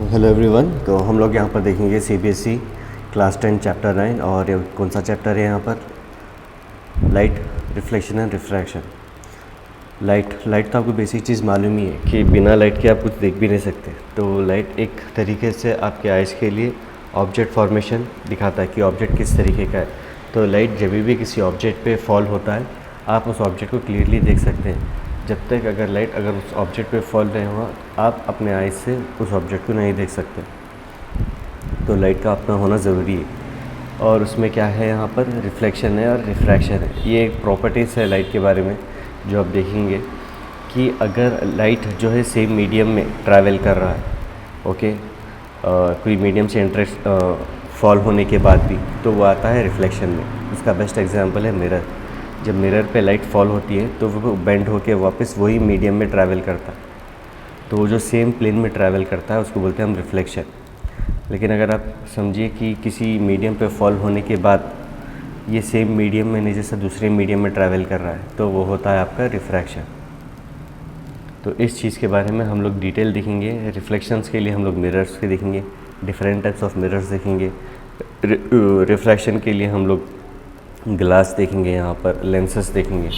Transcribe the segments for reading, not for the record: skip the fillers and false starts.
Hello everyone. तो हम लोग यहाँ पर देखेंगे सीबीएसई क्लास 10 चैप्टर 9 और ये कौन सा चैप्टर है यहाँ पर, light, reflection and refraction. Light तो आपको बेसिक चीज़ मालूम ही है कि बिना लाइट के आप कुछ देख भी नहीं सकते। तो लाइट एक तरीके से आपके आइज़ के लिए ऑब्जेक्ट फॉर्मेशन दिखाता है कि ऑब्जेक्ट किस तरीके का है। तो लाइट जब भी किसी ऑब्जेक्ट पे फॉल होता है आप उस ऑब्जेक्ट को क्लियरली देख सकते हैं। जब तक अगर लाइट उस ऑब्जेक्ट पे फॉल रहे हो आप अपने आइज़ से उस ऑब्जेक्ट को नहीं देख सकते। तो लाइट का अपना होना ज़रूरी है। और उसमें क्या है, यहाँ पर रिफ्लेक्शन है और रिफ्रैक्शन है। ये एक प्रॉपर्टीज़ है लाइट के बारे में जो आप देखेंगे कि अगर लाइट जो है सेम मीडियम में ट्रैवल कर रहा है, ओके, कोई मीडियम से इंटरेस्ट फॉल होने के बाद भी, तो वो आता है रिफ्लेक्शन में। उसका बेस्ट एग्जांपल है मिरर। जब मिरर पे लाइट फॉल होती है तो वो बेंड होके वापस वही मीडियम में ट्रैवल करता है। तो वो जो सेम प्लेन में ट्रैवल करता है उसको बोलते हैं हम रिफ्लेक्शन। लेकिन अगर आप समझिए कि किसी मीडियम पे फॉल होने के बाद ये सेम मीडियम में नीचे से दूसरे मीडियम में ट्रैवल कर रहा है, तो वो होता है आपका रिफ्रैक्शन। तो इस चीज़ के बारे में हम लोग डिटेल देखेंगे। रिफ्लेक्शंस के लिए हम लोग मिरर्स के देखेंगे, डिफरेंट टाइप्स ऑफ मिरर्स देखेंगे। रिफ्रैक्शन के लिए हम लोग ग्लास देखेंगे, यहाँ पर लेंसेस देखेंगे।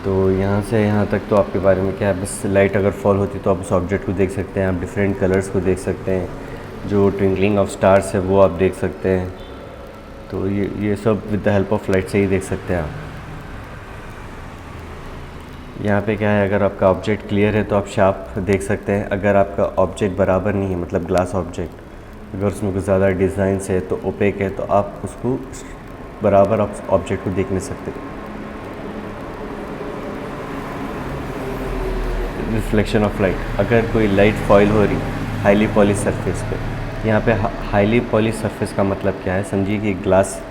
तो यहाँ से यहाँ तक तो आपके बारे में क्या है, बस लाइट अगर फॉल होती है तो आप उस ऑब्जेक्ट को देख सकते हैं, आप डिफरेंट कलर्स को देख सकते हैं, जो ट्विंकलिंग ऑफ स्टार्स है वो आप देख सकते हैं। तो ये सब with the help of light से ही देख सकते हैं आप। यहाँ पे क्या है, अगर आपका ऑब्जेक्ट क्लियर है तो आप शार्प देख सकते हैं। अगर आपका ऑब्जेक्ट बराबर नहीं है, मतलब ग्लास ऑब्जेक्ट, अगर उसमें कुछ ज़्यादा डिज़ाइंस है तो ओपेक है, तो आप उसको बराबर ऑब्जेक्ट को देख नहीं सकते। रिफ्लेक्शन ऑफ लाइट, अगर कोई लाइट फॉइल हो रही हाईली पॉलिश सरफेस पे, यहाँ पे हाईली पॉलिश सरफेस का मतलब क्या है, समझिए कि एक ग्लास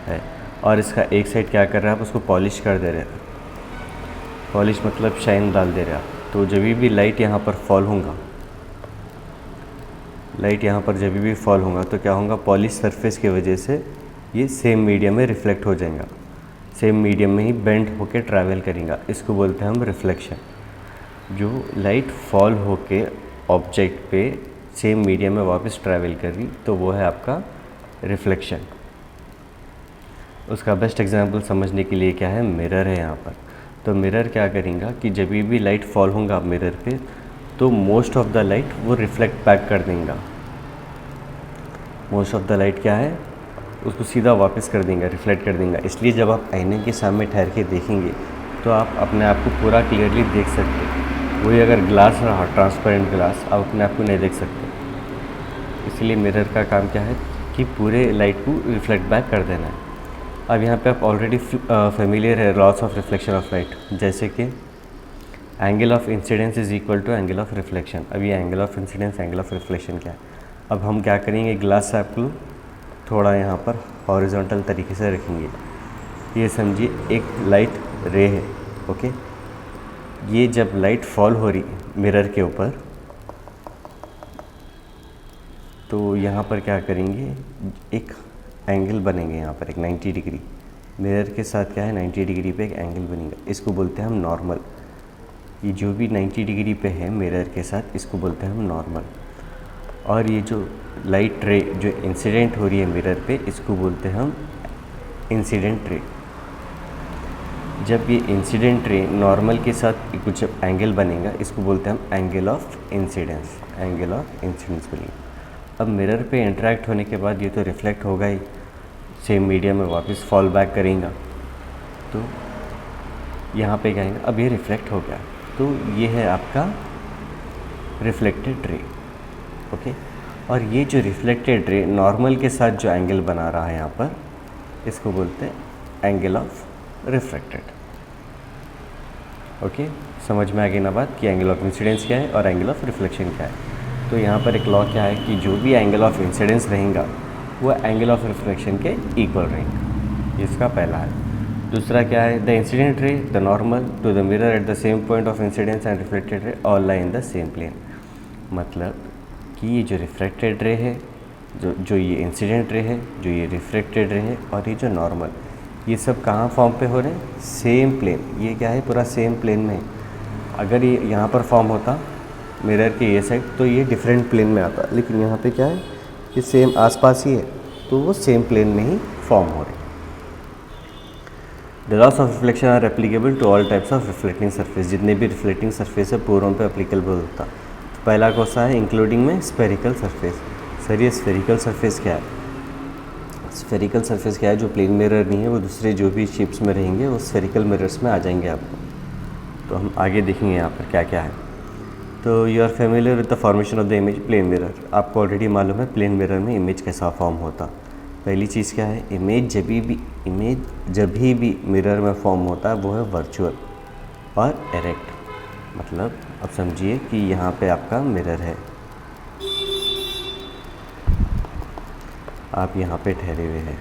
है और इसका एक साइड क्या कर रहा है, आप उसको पॉलिश कर दे रहे हैं। पॉलिश मतलब शाइन डाल दे रहे हैं आप। तो जब भी लाइट यहाँ पर फॉल होगा, लाइट यहाँ पर जब भी फॉल होगा तो क्या होगा, पॉलिश सरफेस की वजह से ये सेम मीडियम में रिफ्लेक्ट हो जाएगा, सेम मीडियम में ही बेंड होके ट्रैवल करेगा। इसको बोलते हैं हम रिफ्लेक्शन। जो लाइट फॉल होके ऑब्जेक्ट पे सेम मीडियम में वापस ट्रैवल कर रही, तो वो है आपका रिफ्लेक्शन। उसका बेस्ट एग्जांपल समझने के लिए क्या है, मिरर है यहाँ पर। तो मिरर क्या करेगा कि जब भी लाइट फॉल होगा मिरर पे, तो मोस्ट ऑफ द लाइट वो रिफ्लेक्ट बैक कर देगा। मोस्ट ऑफ द लाइट क्या है, उसको सीधा वापस कर देंगे, रिफ्लेक्ट कर देंगे। इसलिए जब आप आईने के सामने ठहर के देखेंगे तो आप अपने आप को पूरा क्लियरली देख सकते हैं। वही अगर ग्लास रहा, ट्रांसपेरेंट ग्लास, आप अपने आप को नहीं देख सकते। इसलिए मिरर का काम क्या है कि पूरे लाइट को रिफ्लेक्ट बैक कर देना है। अब यहाँ पे आप ऑलरेडी फेमिलियर है laws of reflection of light, जैसे कि angle of incidence is equal to angle of reflection. अब ये angle of incidence, angle of reflection क्या है। अब हम क्या करेंगे, ग्लास आप को थोड़ा यहाँ पर हॉरिजॉन्टल तरीके से रखेंगे। ये समझिए एक लाइट रे है, ओके। ये जब लाइट फॉल हो रही मिरर के ऊपर, तो यहाँ पर क्या करेंगे, एक एंगल बनेंगे यहाँ पर, एक 90 डिग्री। मिरर के साथ क्या है, 90 डिग्री पे एक एंगल बनेगा। इसको बोलते हैं हम नॉर्मल। ये जो भी 90 डिग्री पे है मिरर के साथ, इसको बोलते हैं हम नॉर्मल। और ये जो लाइट रे जो इंसिडेंट हो रही है मिरर पे, इसको बोलते हैं हम इंसिडेंट रे। जब ये इंसिडेंट रे नॉर्मल के साथ कुछ एंगल बनेगा, इसको बोलते हैं हम angle of incidence. Angle of incidence बनेगा। अब मिरर पे इंटरेक्ट होने के बाद ये तो रिफ्लेक्ट होगा ही, सेम मीडियम में वापस फॉल बैक करेगा। तो यहाँ पे क्या है, अब ये रिफ्लेक्ट हो गया, तो ये है आपका रिफ्लेक्टेड रे, ओके। और ये जो रिफ्लेक्टेड रे नॉर्मल के साथ जो एंगल बना रहा है यहाँ पर, इसको बोलते हैं एंगल ऑफ रिफ्रैक्टेड, ओके। समझ में आ गई ना बात कि एंगल ऑफ इंसिडेंस क्या है और एंगल ऑफ रिफ्लेक्शन क्या है। तो यहाँ पर एक लॉ क्या है कि जो भी एंगल ऑफ इंसिडेंस रहेगा वो एंगल ऑफ रिफ्लेक्शन के इक्वल रहेगा। इसका पहला है। दूसरा क्या है, the incident ray the normal to the mirror at the same point of incidence and reflected ray all lie in the same plane. मतलब कि ये जो रिफ्रैक्टेड रे है, जो ये इंसिडेंट रे है, जो ये रिफ्रैक्टेड रे है और ये जो नॉर्मल, ये सब कहाँ फॉर्म पे हो रहे हैं, सेम प्लेन। ये क्या है, पूरा सेम प्लेन में। अगर ये यहाँ पर फॉर्म होता मिरर के ये साइड, तो ये डिफरेंट प्लेन में आता है, लेकिन यहाँ पे क्या है कि सेम आसपास ही है, तो वो सेम प्लेन में ही फॉर्म हो रही है। The laws of reflection are applicable to all types of reflecting surface, जितने भी रिफ्लेक्टिंग सरफेस है पूरों पे एप्लीकेबल होता। तो पहला कौन सा है, इंक्लूडिंग में स्फेरिकल सरफेस। सर ये स्फेरिकल सरफेस क्या है? स्फेरिकल सरफेस क्या है? जो प्लेन मिरर नहीं है वो दूसरे जो भी शेप्स में रहेंगे वो स्फेरिकल मिरर्स में आ जाएंगे आपको। तो हम आगे देखेंगे यहाँ पर क्या क्या है। तो you are familiar with the formation of the image plane mirror. आपको ऑलरेडी मालूम है प्लेन मिरर में इमेज कैसा फॉर्म होता। पहली चीज़ क्या है, इमेज जब भी मिरर में फॉर्म होता है वो है वर्चुअल और एरेक्ट। मतलब अब समझिए कि यहाँ पे आपका मिरर है, आप यहाँ पे ठहरे हुए हैं,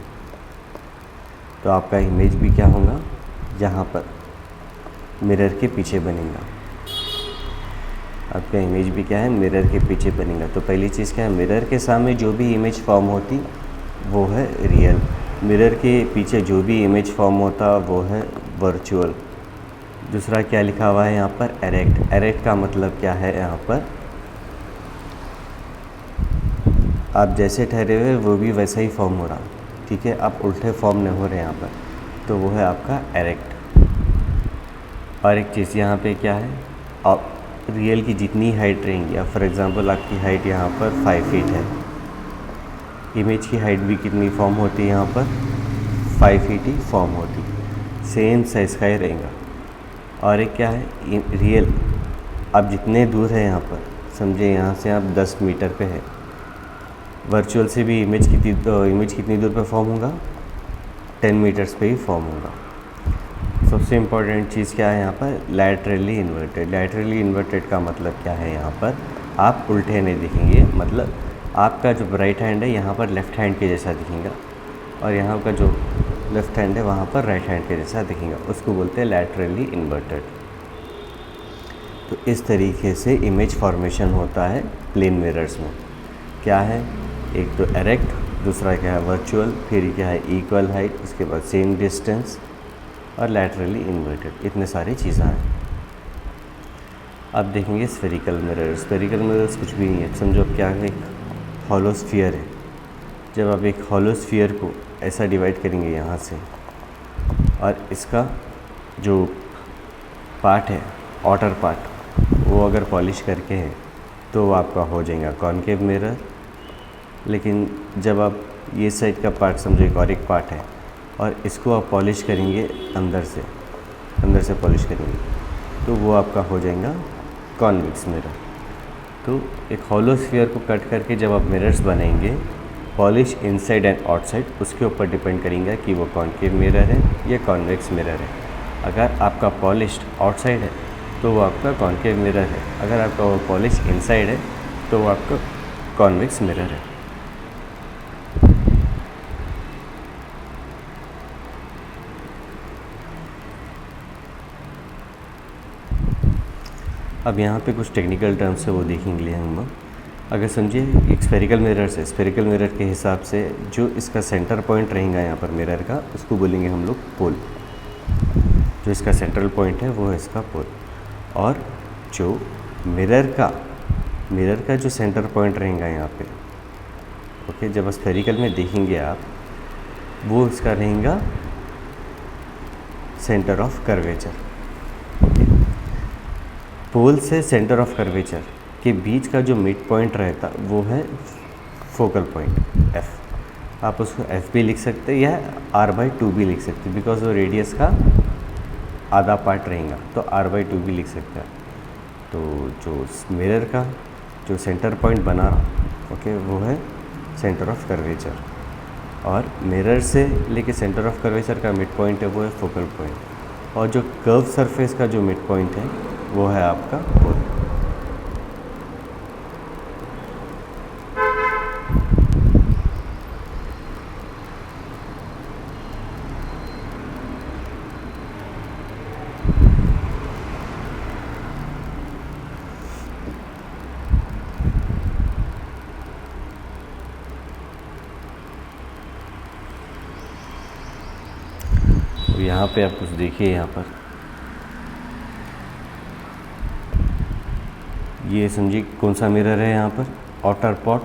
तो आपका इमेज भी क्या होगा, यहाँ पर मिरर के पीछे बनेगा। आपका इमेज भी क्या है, मिरर के पीछे बनेगा। तो पहली चीज़ क्या है, मिरर के सामने जो भी इमेज फॉर्म होती वो है रियल, मिरर के पीछे जो भी इमेज फॉर्म होता वो है वर्चुअल। दूसरा क्या लिखा हुआ है यहाँ पर, एरेक्ट। एरेक्ट का मतलब क्या है, यहाँ पर आप जैसे ठहरे हुए वो भी वैसा ही फॉर्म हो रहा, ठीक है, आप उल्टे फॉर्म नहीं हो रहे यहाँ पर, तो वो है आपका एरेक्ट। और एक चीज़ यहाँ पे क्या है, आप रियल की जितनी हाइट रहेंगी, अब फॉर एग्ज़ाम्पल आपकी हाइट यहाँ पर 5 फीट है, इमेज की हाइट भी कितनी फॉर्म होती है यहाँ पर, 5 फीट ही फॉर्म होती, सेम साइज़ का ही रहेगा। और एक क्या है, रियल आप जितने दूर है यहाँ पर, समझे यहाँ से आप 10 मीटर पे है, वर्चुअल से भी इमेज कितनी दूर पे फॉर्म होगा, 10 मीटर्स पे ही फॉर्म होगा। सबसे इम्पॉर्टेंट चीज़ क्या है यहाँ पर, लैटरली इन्वर्टेड। लैटरली इन्वर्टेड का मतलब क्या है, यहाँ पर आप उल्टे नहीं दिखेंगे, मतलब आपका जो राइट हैंड है यहाँ पर लेफ़्ट हैंड के जैसा दिखेगा, और यहाँ का जो लेफ़्ट हैंड है वहाँ पर राइट हैंड के जैसा दिखेगा, उसको बोलते हैं लैटरली इन्वर्टेड। तो इस तरीके से इमेज फॉर्मेशन होता है प्लेन मिरर्स में। क्या है, एक तो एरेक्ट, दूसरा क्या है वर्चुअल, फिर क्या है इक्वल हाइट, उसके बाद सेम डिस्टेंस और लैटरली इन्वर्टेड, इतने सारी चीज़ें हैं। अब देखेंगे स्फेरिकल मिरर्स। स्फेरिकल मिरर्स कुछ भी नहीं है, समझो अब क्या है, एक हॉलो स्फीयर है। जब आप एक हॉलो स्फीयर को ऐसा डिवाइड करेंगे यहाँ से, और इसका जो पार्ट है आउटर पार्ट वो अगर पॉलिश करके है तो वो आपका हो जाएगा कॉनकेव मिरर। लेकिन जब आप ये साइड का पार्ट समझो एक और एक पार्ट है, और इसको आप पॉलिश करेंगे अंदर से पॉलिश करेंगे, तो वो आपका हो जाएगा कॉन्वेक्स मिरर। तो एक हॉलो स्फीयर को कट करके जब आप मिरर्स बनाएंगे, पॉलिश इनसाइड एंड आउटसाइड, उसके ऊपर डिपेंड करेंगे कि वो कॉनकेव मिरर है या कॉन्वेक्स मिरर है। अगर आपका पॉलिश्ड आउटसाइड है तो वो आपका कॉनकेव मिरर है, अगर आपका वो पॉलिश इनसाइड है तो वो आपका कॉन्वेक्स मिरर है। अब यहाँ पे कुछ टेक्निकल टर्म्स है वो देखेंगे हम। अगर समझिए एक स्फेरिकल मिरर से, स्फेरिकल मिरर के हिसाब से जो इसका सेंटर पॉइंट रहेगा यहाँ पर मिरर का, उसको बोलेंगे हम लोग पोल। जो इसका सेंट्रल पॉइंट है वो है इसका पोल। और जो मिरर का जो सेंटर पॉइंट रहेगा यहाँ पे, ओके, जब स्फेरिकल में देखेंगे आप, वो इसका रहेगा सेंटर ऑफ कर्वेचर। पोल से सेंटर ऑफ कर्वेचर के बीच का जो मिड पॉइंट रहता वो है फोकल पॉइंट एफ। आप उसको एफ भी लिख सकते हैं या r/2 भी लिख सकते हैं, बिकॉज वो रेडियस का आधा पार्ट रहेगा, तो r/2 भी लिख सकते हैं। तो जो मिरर का जो सेंटर पॉइंट बना रहा, ओके, वो है सेंटर ऑफ कर्वेचर, और मिरर से लेके सेंटर ऑफ कर्वेचर का मिड पॉइंट है वो है फोकल पॉइंट, और जो कर्व सरफेस का जो मिड पॉइंट है वो है आपका पोल। तो यहाँ पे आप कुछ देखिए, यहाँ पर ये समझिए कौन सा मिरर है यहाँ पर, आउटर पार्ट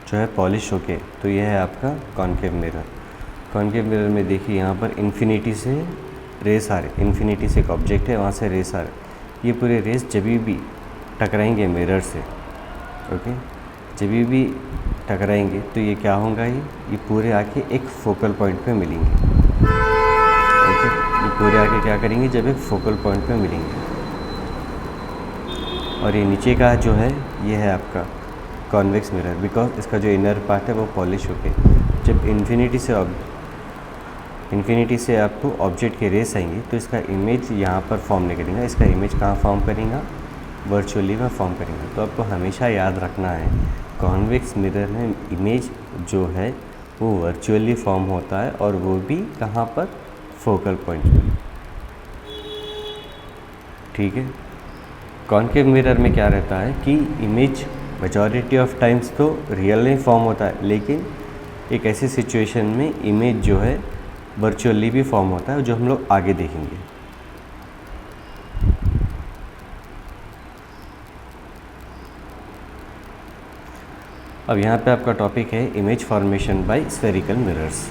जो है पॉलिश होके, तो ये है आपका कॉन्केव मिरर। कॉन्केव मिरर में देखिए यहाँ पर इन्फिनिटी से रेस आ रहे, इन्फिनिटी से एक ऑब्जेक्ट है वहाँ से रेस आ रहे, ये पूरे रेस जब भी टकराएंगे मिरर से, ओके, जब भी टकराएंगे तो ये क्या होगा, ये पूरे आके एक फोकल पॉइंट पे मिलेंगे, ओके, ये पूरे आके क्या करेंगे, जब एक फोकल पॉइंट पे मिलेंगे। और ये नीचे का जो है ये है आपका कॉन्वेक्स मिरर, बिकॉज इसका जो इनर पार्ट है वो पॉलिश होके जब इन्फिनिटी से आपको ऑब्जेक्ट के रेस आएंगे तो इसका इमेज यहाँ पर फॉर्म नहीं करेगा, इसका इमेज कहाँ फॉर्म करेगा, वर्चुअली में फॉर्म करेंगे। तो आपको हमेशा याद रखना है कॉन्वेक्स मिरर में इमेज जो है वो वर्चुअली फॉर्म होता है, और वो भी कहाँ पर, फोकल पॉइंट पर, ठीक है। कॉन्केव मिरर में क्या रहता है कि इमेज मेजॉरिटी ऑफ टाइम्स तो रियल नहीं फॉर्म होता है, लेकिन एक ऐसी सिचुएशन में इमेज जो है वर्चुअली भी फॉर्म होता है, जो हम लोग आगे देखेंगे। अब यहाँ पे आपका टॉपिक है image formation by spherical mirrors.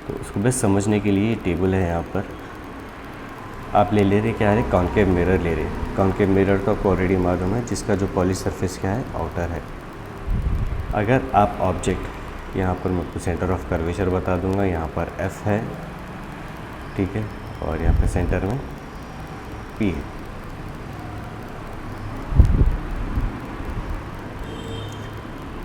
तो उसको बस समझने के लिए टेबल है यहाँ पर, आप ले रहे क्या है, कॉन्केव मिरर ले रहे। कॉन्केव मिरर तो आपको ऑलरेडी मालूम है, जिसका जो पॉलिश सरफेस क्या है, आउटर है। अगर आप ऑब्जेक्ट यहाँ पर मैं आपको सेंटर ऑफ कर्वेचर बता दूंगा, यहाँ पर F है, ठीक है, और यहाँ पे सेंटर में P है।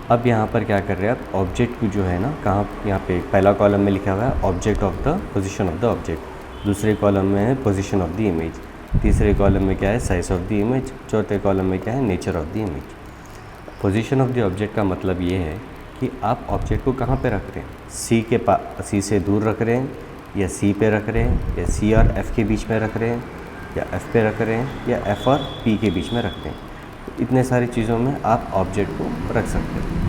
अब यहाँ पर क्या कर रहे हैं आप, ऑब्जेक्ट को जो है ना, कहाँ, यहाँ पे पहला कॉलम में लिखा हुआ है object of the position of the object, दूसरे कॉलम में है पोजीशन ऑफ द इमेज, तीसरे कॉलम में क्या है, साइज ऑफ द इमेज, चौथे कॉलम में क्या है, nature of the image. Position of the object का मतलब ये है कि आप ऑब्जेक्ट को कहाँ पे रख रहे हैं, सी से दूर रख रहे हैं, या सी पे रख रहे हैं, या सी और एफ़ के बीच में रख रहे हैं, या एफ़ पे रख रहे हैं, या एफ़ और पी के बीच में रख रहे हैं। तो इतने सारी चीज़ों में आप ऑब्जेक्ट को रख सकते हैं।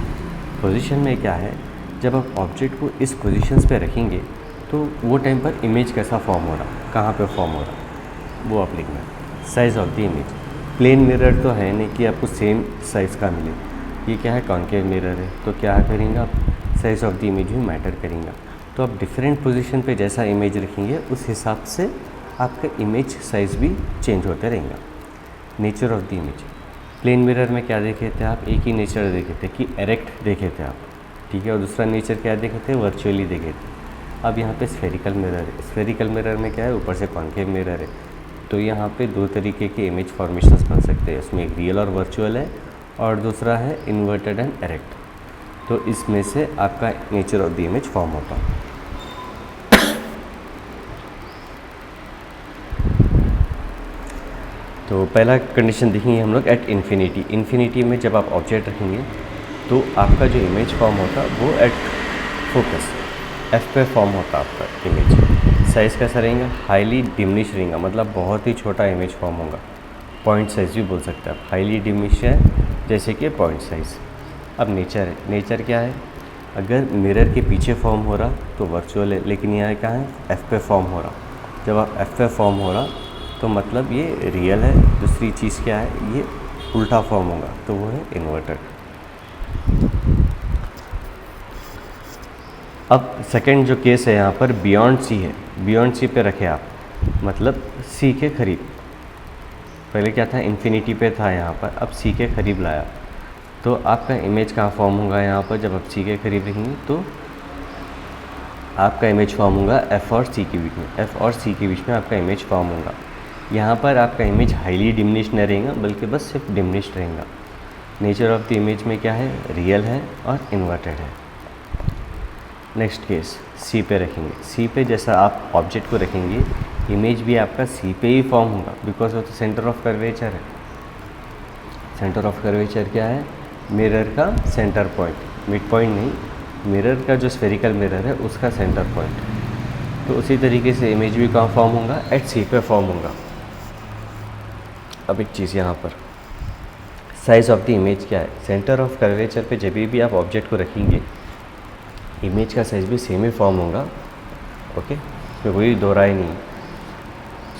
पोजीशन में क्या है, जब आप ऑब्जेक्ट को इस पोजीशंस पे रखेंगे तो वो टाइम पर इमेज कैसा फॉर्म हो रहा, कहाँ पे फॉर्म हो रहा, वो आप लिखना है। Size of the image, plane mirror तो है नहीं कि आपको सेम साइज़ का मिले, ये क्या है, कॉन्केव मिरर है, तो क्या करेंगे आप, साइज़ ऑफ द इमेज भी मैटर करेंगे। तो आप डिफरेंट पोजीशन पे जैसा इमेज रखेंगे उस हिसाब से आपका इमेज साइज़ भी चेंज होते रहेगा। Nature of the image, plane mirror में क्या देखे थे आप, एक ही नेचर देखे थे कि एरेक्ट देखे थे आप, ठीक है, और दूसरा नेचर क्या देखे थे, वर्चुअली देखे थे। अब यहाँ पे स्फेरिकल मिरर है, स्फेरिकल मिरर में क्या है, ऊपर से कॉन्केव मिरर है, तो यहाँ पे दो तरीके के इमेज फॉर्मेशंस बन सकते हैं, उसमें एक रियल और वर्चुअल है, और दूसरा है इन्वर्टेड एंड एरेक्ट। तो इसमें से आपका nature of the image form होता है। तो पहला कंडीशन देखेंगे हम लोग एट इन्फिनिटी। इन्फिनिटी में जब आप ऑब्जेक्ट रखेंगे तो आपका जो इमेज फॉर्म होता वो एट फोकस एफ पे फॉर्म होता आपका इमेज। साइज़ कैसा रहेगा, हाईली डिमिनिश रहेगा, मतलब बहुत ही छोटा इमेज फॉर्म होगा। पॉइंट साइज़ भी बोल सकते हैं आप, हाईली डिमिनिश है जैसे कि पॉइंट साइज़। अब नेचर है, नेचर क्या है, अगर मिरर के पीछे फॉर्म हो रहा तो वर्चुअल है, लेकिन यहाँ क्या है, एफ पे फॉर्म हो रहा। जब आप एफ पे फॉर्म हो रहा तो मतलब ये रियल है। दूसरी चीज़ क्या है, ये उल्टा फॉर्म होगा तो वो है इन्वर्टेड। अब सेकंड जो केस है यहाँ पर बियॉन्ड सी है, बियॉन्ड सी पे रखे आप, मतलब सी के करीब। पहले क्या था, इन्फिनिटी पे था यहाँ पर, अब सी के करीब लाया तो आपका इमेज कहाँ फॉर्म होगा, यहाँ पर जब आप सी के करीब रखेंगे तो आपका इमेज फॉर्म होगा एफ़ और सी के बीच में, एफ़ और सी के बीच में आपका इमेज फॉर्म होगा। यहाँ पर आपका इमेज हाईली डिमिनिश नहीं रहेगा, बल्कि बस सिर्फ डिमिनिश रहेगा। नेचर ऑफ द इमेज में क्या है, रियल है और इन्वर्टेड है। नेक्स्ट केस सी पे रखेंगे, सी पे जैसा आप ऑब्जेक्ट को रखेंगे इमेज भी आपका सी पे ही फॉर्म होगा, बिकॉज वो तो सेंटर ऑफ कर्वेचर है। सेंटर ऑफ कर्वेचर क्या है, मिरर का सेंटर पॉइंट, मिड पॉइंट नहीं, मिरर का जो स्फेरिकल मिरर है उसका सेंटर पॉइंट। तो उसी तरीके से इमेज भी कहाँ फॉर्म होगा, एट सी पे फॉर्म होगा। अब एक चीज़ यहाँ पर, साइज़ ऑफ द इमेज क्या है, सेंटर ऑफ कर्वेचर पे जब भी आप ऑब्जेक्ट को रखेंगे इमेज का साइज़ भी सेम ही फॉर्म होगा। ओके, इसमें कोई दो राय नहीं।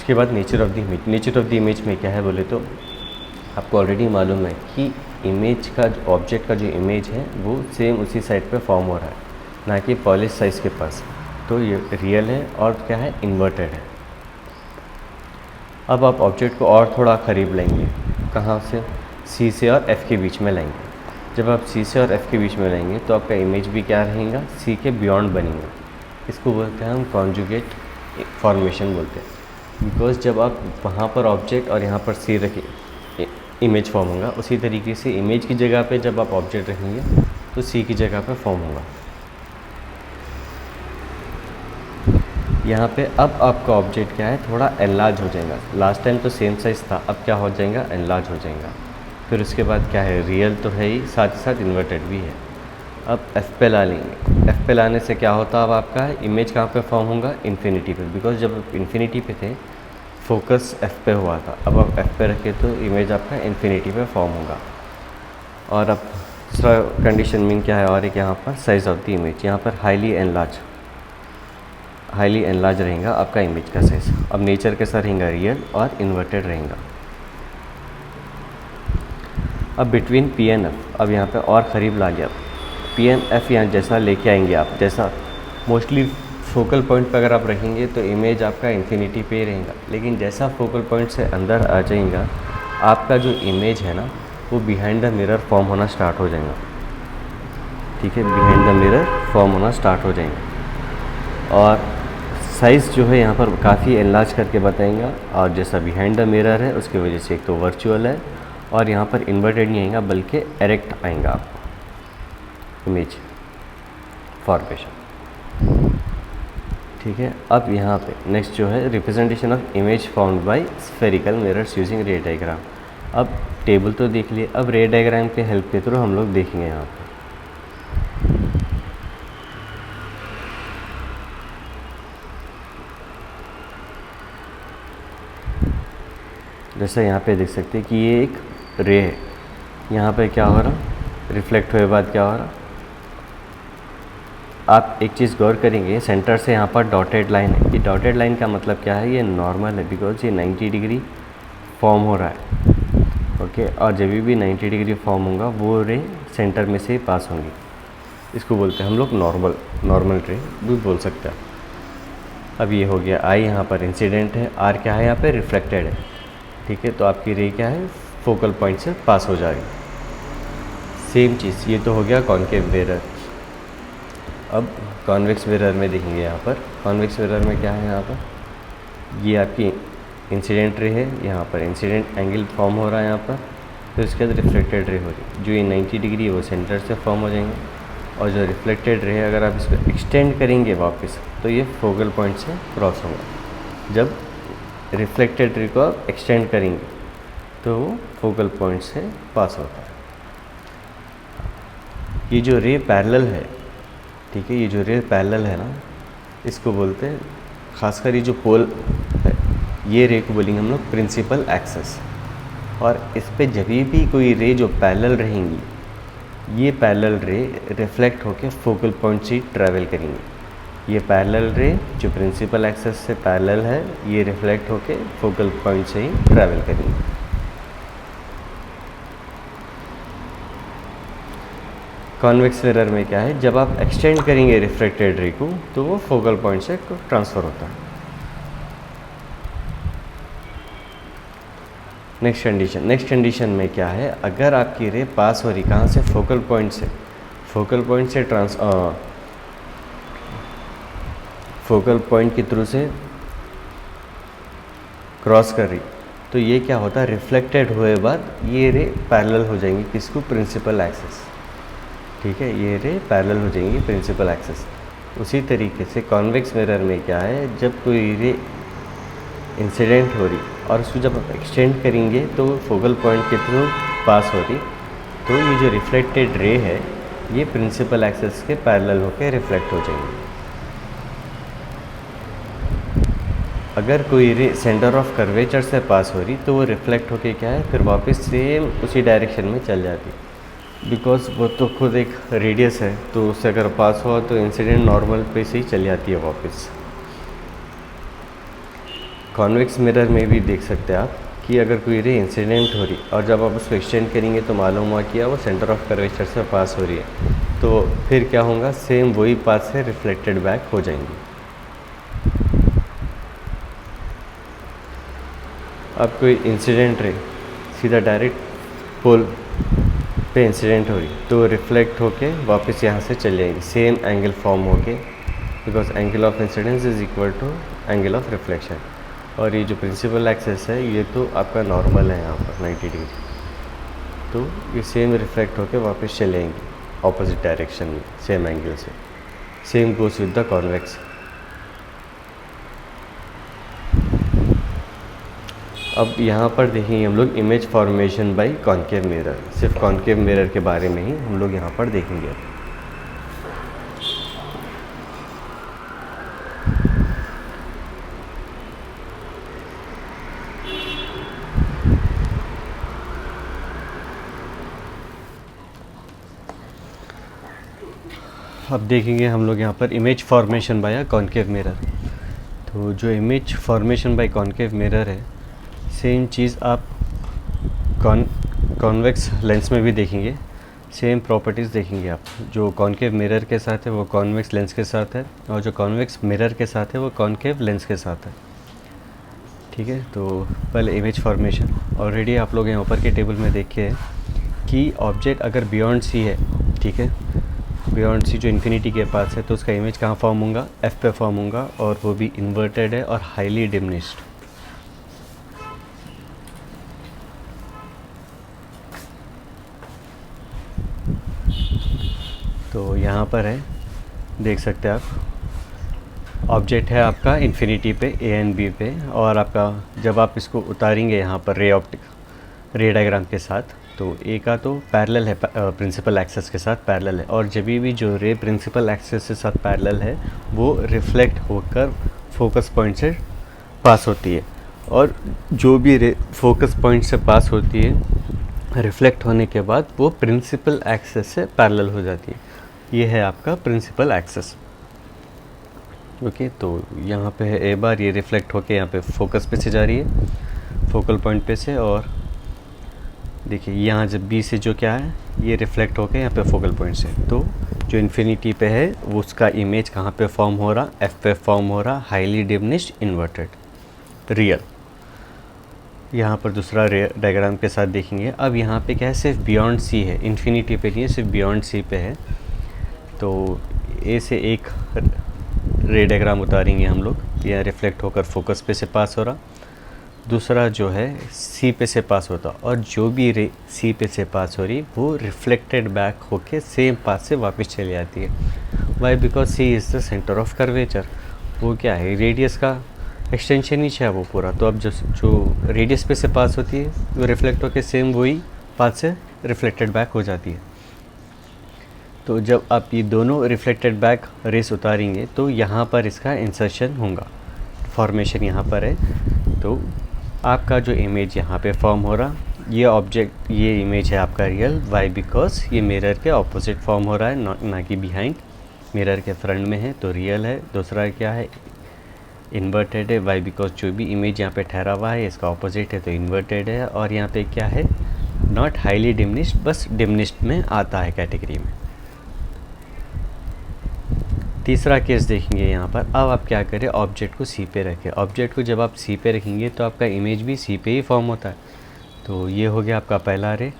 उसके बाद nature of the image. Nature of the image में क्या है बोले तो आपको ऑलरेडी मालूम है कि इमेज का ऑब्जेक्ट का जो इमेज है वो सेम उसी साइड पे फॉर्म हो रहा है, ना कि पॉलिश साइज के पास। तो ये रियल है और क्या है, इन्वर्टेड है। अब आप ऑब्जेक्ट को और थोड़ा करीब लेंगे, कहाँ से, सी से और एफ़ के बीच में लेंगे। जब आप सी से और एफ़ के बीच में लेंगे तो आपका इमेज भी क्या रहेगा, सी के बियॉन्ड बनेगा। इसको बोलते हैं हम कॉन्जुगेट फॉर्मेशन बोलते हैं, बिकॉज जब आप वहाँ पर ऑब्जेक्ट और यहाँ पर सी रखिए इमेज फॉर्म होगा, उसी तरीके से इमेज की जगह पे जब आप ऑब्जेक्ट रखेंगे तो सी की जगह पे फॉर्म होगा। यहाँ पे अब आपका ऑब्जेक्ट क्या है, थोड़ा एनलार्ज हो जाएगा। लास्ट टाइम तो सेम साइज़ था, अब क्या हो जाएगा, एनलार्ज हो जाएगा। फिर उसके बाद क्या है, रियल तो है ही, साथ ही साथ इन्वर्टेड भी है। अब एफ पे ला लेंगे। एफ पे लाने से क्या होता है, अब आपका इमेज कहाँ पे फॉर्म होगा, इन्फिनिटी पे, बिकॉज जब आप इन्फिनिटी पे थे फोकस एफ पे हुआ था। अब आप एफ पे रखे तो इमेज आपका इन्फिनिटी पे फॉर्म होगा। और अब दूसरा कंडीशन मीन क्या है, और एक यहाँ पर साइज़ ऑफ द इमेज, यहाँ पर हाईली एनलार्ज रहेगा आपका इमेज का साइज। अब नेचर कैसा रहेगा, रियल और इन्वर्टेड रहेगा। अब बिटवीन पी एंड एफ, अब यहाँ पे और करीब ला गया, पी एंड एफ यहाँ जैसा लेके आएंगे आप, जैसा मोस्टली फोकल पॉइंट पर अगर आप रखेंगे तो इमेज आपका इन्फिनिटी पे ही रहेगा, लेकिन जैसा फोकल पॉइंट से अंदर आ जाएगा आपका जो इमेज है ना वो बिहाइंड द मिरर फॉर्म होना स्टार्ट हो जाएगा। ठीक है, बिहाइंड द मिरर फॉर्म होना स्टार्ट हो जाएगा और साइज़ जो है यहाँ पर काफ़ी एनलार्ज करके बताएंगा। और जैसा बिहाइंड द मिरर है उसकी वजह से एक तो वर्चुअल है और यहाँ पर इन्वर्टेड नहीं आएगा बल्कि एरेक्ट आएगा आपको इमेज फॉर्मेशन। ठीक है, अब यहाँ पे नेक्स्ट जो है representation of image found by spherical mirrors using रे डायग्राम। अब टेबल तो देख लिए, अब रे डायग्राम के हेल्प के थ्रू हम लोग देखेंगे यहाँ पर। जैसा यहाँ पे देख सकते हैं कि ये एक रे है, यहाँ पे क्या हो रहा, रिफ्लेक्ट हुए बाद क्या हो रहा, आप एक चीज़ गौर करेंगे, सेंटर से यहाँ पर डॉटेड लाइन है। ये डॉटेड लाइन का मतलब क्या है, ये नॉर्मल है बिकॉज ये 90 डिग्री फॉर्म हो रहा है। ओके, और जब भी 90 डिग्री फॉर्म होगा वो रे सेंटर में से ही पास होंगी। इसको बोलते हैं हम लोग नॉर्मल रे भी बोल सकते हैं। अब ये हो गया, आई यहाँ पर इंसिडेंट है, आर क्या है यहाँ पे, रिफ्लेक्टेड है। ठीक है, तो आपकी रे क्या है, फोकल पॉइंट से पास हो जाएगी। सेम चीज़ ये तो हो गया कॉन्केव मिरर। अब कॉन्वेक्स मिरर में देखेंगे, यहाँ पर कॉन्वेक्स मिरर में क्या है, यहाँ पर ये आपकी इंसिडेंट रे है, यहाँ पर इंसिडेंट एंगल फॉर्म हो रहा है यहाँ पर, फिर उसके बाद रिफ्लेक्टेड रे हो रही है। जो ये 90 डिग्री है वो सेंटर से फॉर्म हो जाएंगे और जो रिफ्लेक्टेड रे है अगर आप इसको एक्सटेंड करेंगे वापस तो ये फोकल पॉइंट से क्रॉस होगा। जब रिफ्लेक्टेड रे को आप एक्सटेंड करेंगे तो वो फोकल पॉइंट से पास होता है। ये जो रे पैरेलल है, ठीक है, ये जो रे पैरेलल है ना, इसको बोलते हैं, खासकर ये जो पोल है ये रे को बोलेंगे हम लोग प्रिंसिपल एक्सेस। और इस पे जब भी कोई रे जो पैरेलल रहेंगी, ये पैरेलल रे रिफ्लेक्ट होकर फोकल पॉइंट से ट्रैवल करेंगी। ये पैरेलल रे जो प्रिंसिपल एक्सेस से पैरेलल है ये रिफ्लेक्ट होके फोकल पॉइंट से ही ट्रैवल करेंगे। कॉन्वेक्स मिरर में क्या है, जब आप एक्सटेंड करेंगे रिफ्लेक्टेड रे को तो वो फोकल पॉइंट से ट्रांसफ़र होता है। नेक्स्ट कंडीशन में क्या है, अगर आपकी रे पास हो रही कहाँ से, फोकल पॉइंट से फोकल पॉइंट के थ्रू से क्रॉस कर रही, तो ये क्या होता है, रिफ्लेक्टेड हुए बाद ये रे पैरेलल हो जाएंगी किसको, प्रिंसिपल एक्सेस। ठीक है, ये रे पैरेलल हो जाएंगी प्रिंसिपल एक्सेस। उसी तरीके से कॉन्वेक्स मिरर में क्या है, जब कोई रे इंसिडेंट हो रही और उसको जब आप एक्सटेंड करेंगे तो फोकल पॉइंट के थ्रू पास हो रही, तो ये जो रिफ्लेक्टेड रे है ये प्रिंसिपल एक्सेस के पैरेलल होकर रिफ्लेक्ट हो जाएंगे। अगर कोई रे सेंटर ऑफ कर्वेचर से पास हो रही तो वो रिफ्लेक्ट होके क्या है, फिर वापस सेम उसी डायरेक्शन में चल जाती, बिकॉज वो तो खुद एक रेडियस है, तो उससे अगर पास हुआ तो इंसिडेंट नॉर्मल पे से ही चल जाती है वापस। कॉन्वेक्स मिरर में भी देख सकते हैं आप कि अगर कोई रे इंसिडेंट हो रही और जब आप उसको एक्सटेंड करेंगे तो मालूम हुआ कि वो सेंटर ऑफ कर्वेचर से पास हो रही है, तो फिर क्या होगा, सेम वही पाथ से रिफ्लेक्टेड बैक हो जाएंगी। अब कोई इंसिडेंट रे सीधा डायरेक्ट पोल पे इंसिडेंट हो रही तो रिफ्लेक्ट होके वापस यहाँ से चल जाएगी, सेम एंगल फॉर्म होके, because angle of incidence is equal to angle of reflection. और ये जो प्रिंसिपल एक्सिस है ये तो आपका नॉर्मल है यहाँ पर 90 डिग्री, तो ये सेम रिफ्लेक्ट होके वापस चले जाएंगी ऑपोजिट डायरेक्शन में सेम एंगल से। Same goes with the convex. अब यहाँ पर देखेंगे हम लोग image formation by concave mirror. सिर्फ कॉन्केव मिरर के बारे में ही हम लोग यहाँ पर देखेंगे। अब देखेंगे हम लोग यहाँ पर image formation by concave mirror. तो जो image formation by concave mirror है, सेम चीज़ आप कॉन्वेक्स लेंस में भी देखेंगे। सेम प्रॉपर्टीज़ देखेंगे आप, जो कॉन्केव मिरर के साथ है वो कॉन्वेक्स लेंस के साथ है, और जो कॉन्वेक्स मिरर के साथ है वो कॉन्केव लेंस के साथ है। ठीक है, तो पहले इमेज फॉर्मेशन ऑलरेडी आप लोग यहाँ ऊपर के टेबल में देखे हैं कि ऑब्जेक्ट अगर बियॉन्ड सी है, ठीक है, बियॉन्ड सी जो इन्फिनिटी के पास है, तो उसका इमेज कहाँ फॉर्म होगा, एफ पे फॉर्म होगा, और वो भी इन्वर्टेड है और हाईली डिमिनिश्ड। तो यहाँ पर है, देख सकते हैं आप, ऑब्जेक्ट है आपका इन्फिनिटी पे ए एंड बी पे, और आपका जब आप इसको उतारेंगे यहाँ पर रे डायग्राम के साथ, तो ए का तो पैरेलल है प्रिंसिपल एक्सेस के साथ पैरेलल है, और जब भी जो रे प्रिंसिपल एक्सेस के साथ पैरेलल है वो रिफ्लेक्ट होकर फोकस पॉइंट से पास होती है, और जो भी रे फोकस पॉइंट से पास होती है रिफ्लेक्ट होने के बाद वो प्रिंसिपल एक्सेस से पैरेलल हो जाती है। ये है आपका प्रिंसिपल एक्सेस। ओके, तो यहाँ पे है ए बार, ये रिफ्लेक्ट होके यहाँ पे फोकस पे से जा रही है, फोकल पॉइंट पे से, और देखिए यहाँ जब बी से जो क्या है ये रिफ्लेक्ट होके यहाँ पे फोकल पॉइंट से, तो जो इन्फिनिटी पे है वो उसका इमेज कहाँ पे फॉर्म हो रहा, एफ पे फॉर्म हो रहा, हाईली डिमिनिश्ड इन्वर्टेड रियल। यहाँ पर दूसरा डायग्राम के साथ देखेंगे। अब यहाँ पे क्या है, सिर्फ बियॉन्ड सी है, इन्फिनिटी पे नहीं है, सिर्फ बियॉन्ड सी पे है। तो ए से एक रे डायग्राम उतारेंगे हम लोग, यह रिफ्लेक्ट होकर फोकस पे से पास हो रहा, दूसरा जो है सी पे से पास होता, और जो भी रे सी पे से पास हो रही वो रिफ्लेक्टेड बैक होके सेम पाथ से वापस चली जाती है। Why, because C is the centre of curvature. वो क्या है, रेडियस का एक्सटेंशन ही है वो पूरा। तो अब जो रेडियस पे से पास होती है वो रिफ्लेक्ट होकर सेम वही पाथ से रिफ्लेक्टेड बैक हो जाती है। तो जब आप ये दोनों रिफ्लेक्टेड बैक रेस उतारेंगे तो यहाँ पर इसका इंसर्शन होगा, फॉर्मेशन यहाँ पर है। तो आपका जो इमेज यहाँ पे फॉर्म हो रहा, ये ऑब्जेक्ट, ये इमेज है आपका रियल। वाई, बिकॉज ये मिरर के ऑपोजिट फॉर्म हो रहा है, ना कि बिहाइंड, मिरर के फ्रंट में है तो रियल है। दूसरा क्या है, इन्वर्टेड है। वाई, बिकॉज जो भी इमेज यहाँ पे ठहरा हुआ है इसका ऑपोजिट है तो इन्वर्टेड है। और यहाँ पे क्या है, नॉट हाईली डिमिनिश्ड, बस डिमिनिश्ड में आता है कैटेगरी में। तीसरा केस देखेंगे यहाँ पर। अब आप क्या करें, ऑब्जेक्ट को सी पे रखें। ऑब्जेक्ट को जब आप सी पे रखेंगे तो आपका इमेज भी सी पे ही फॉर्म होता है। तो ये हो गया आपका पहला रे।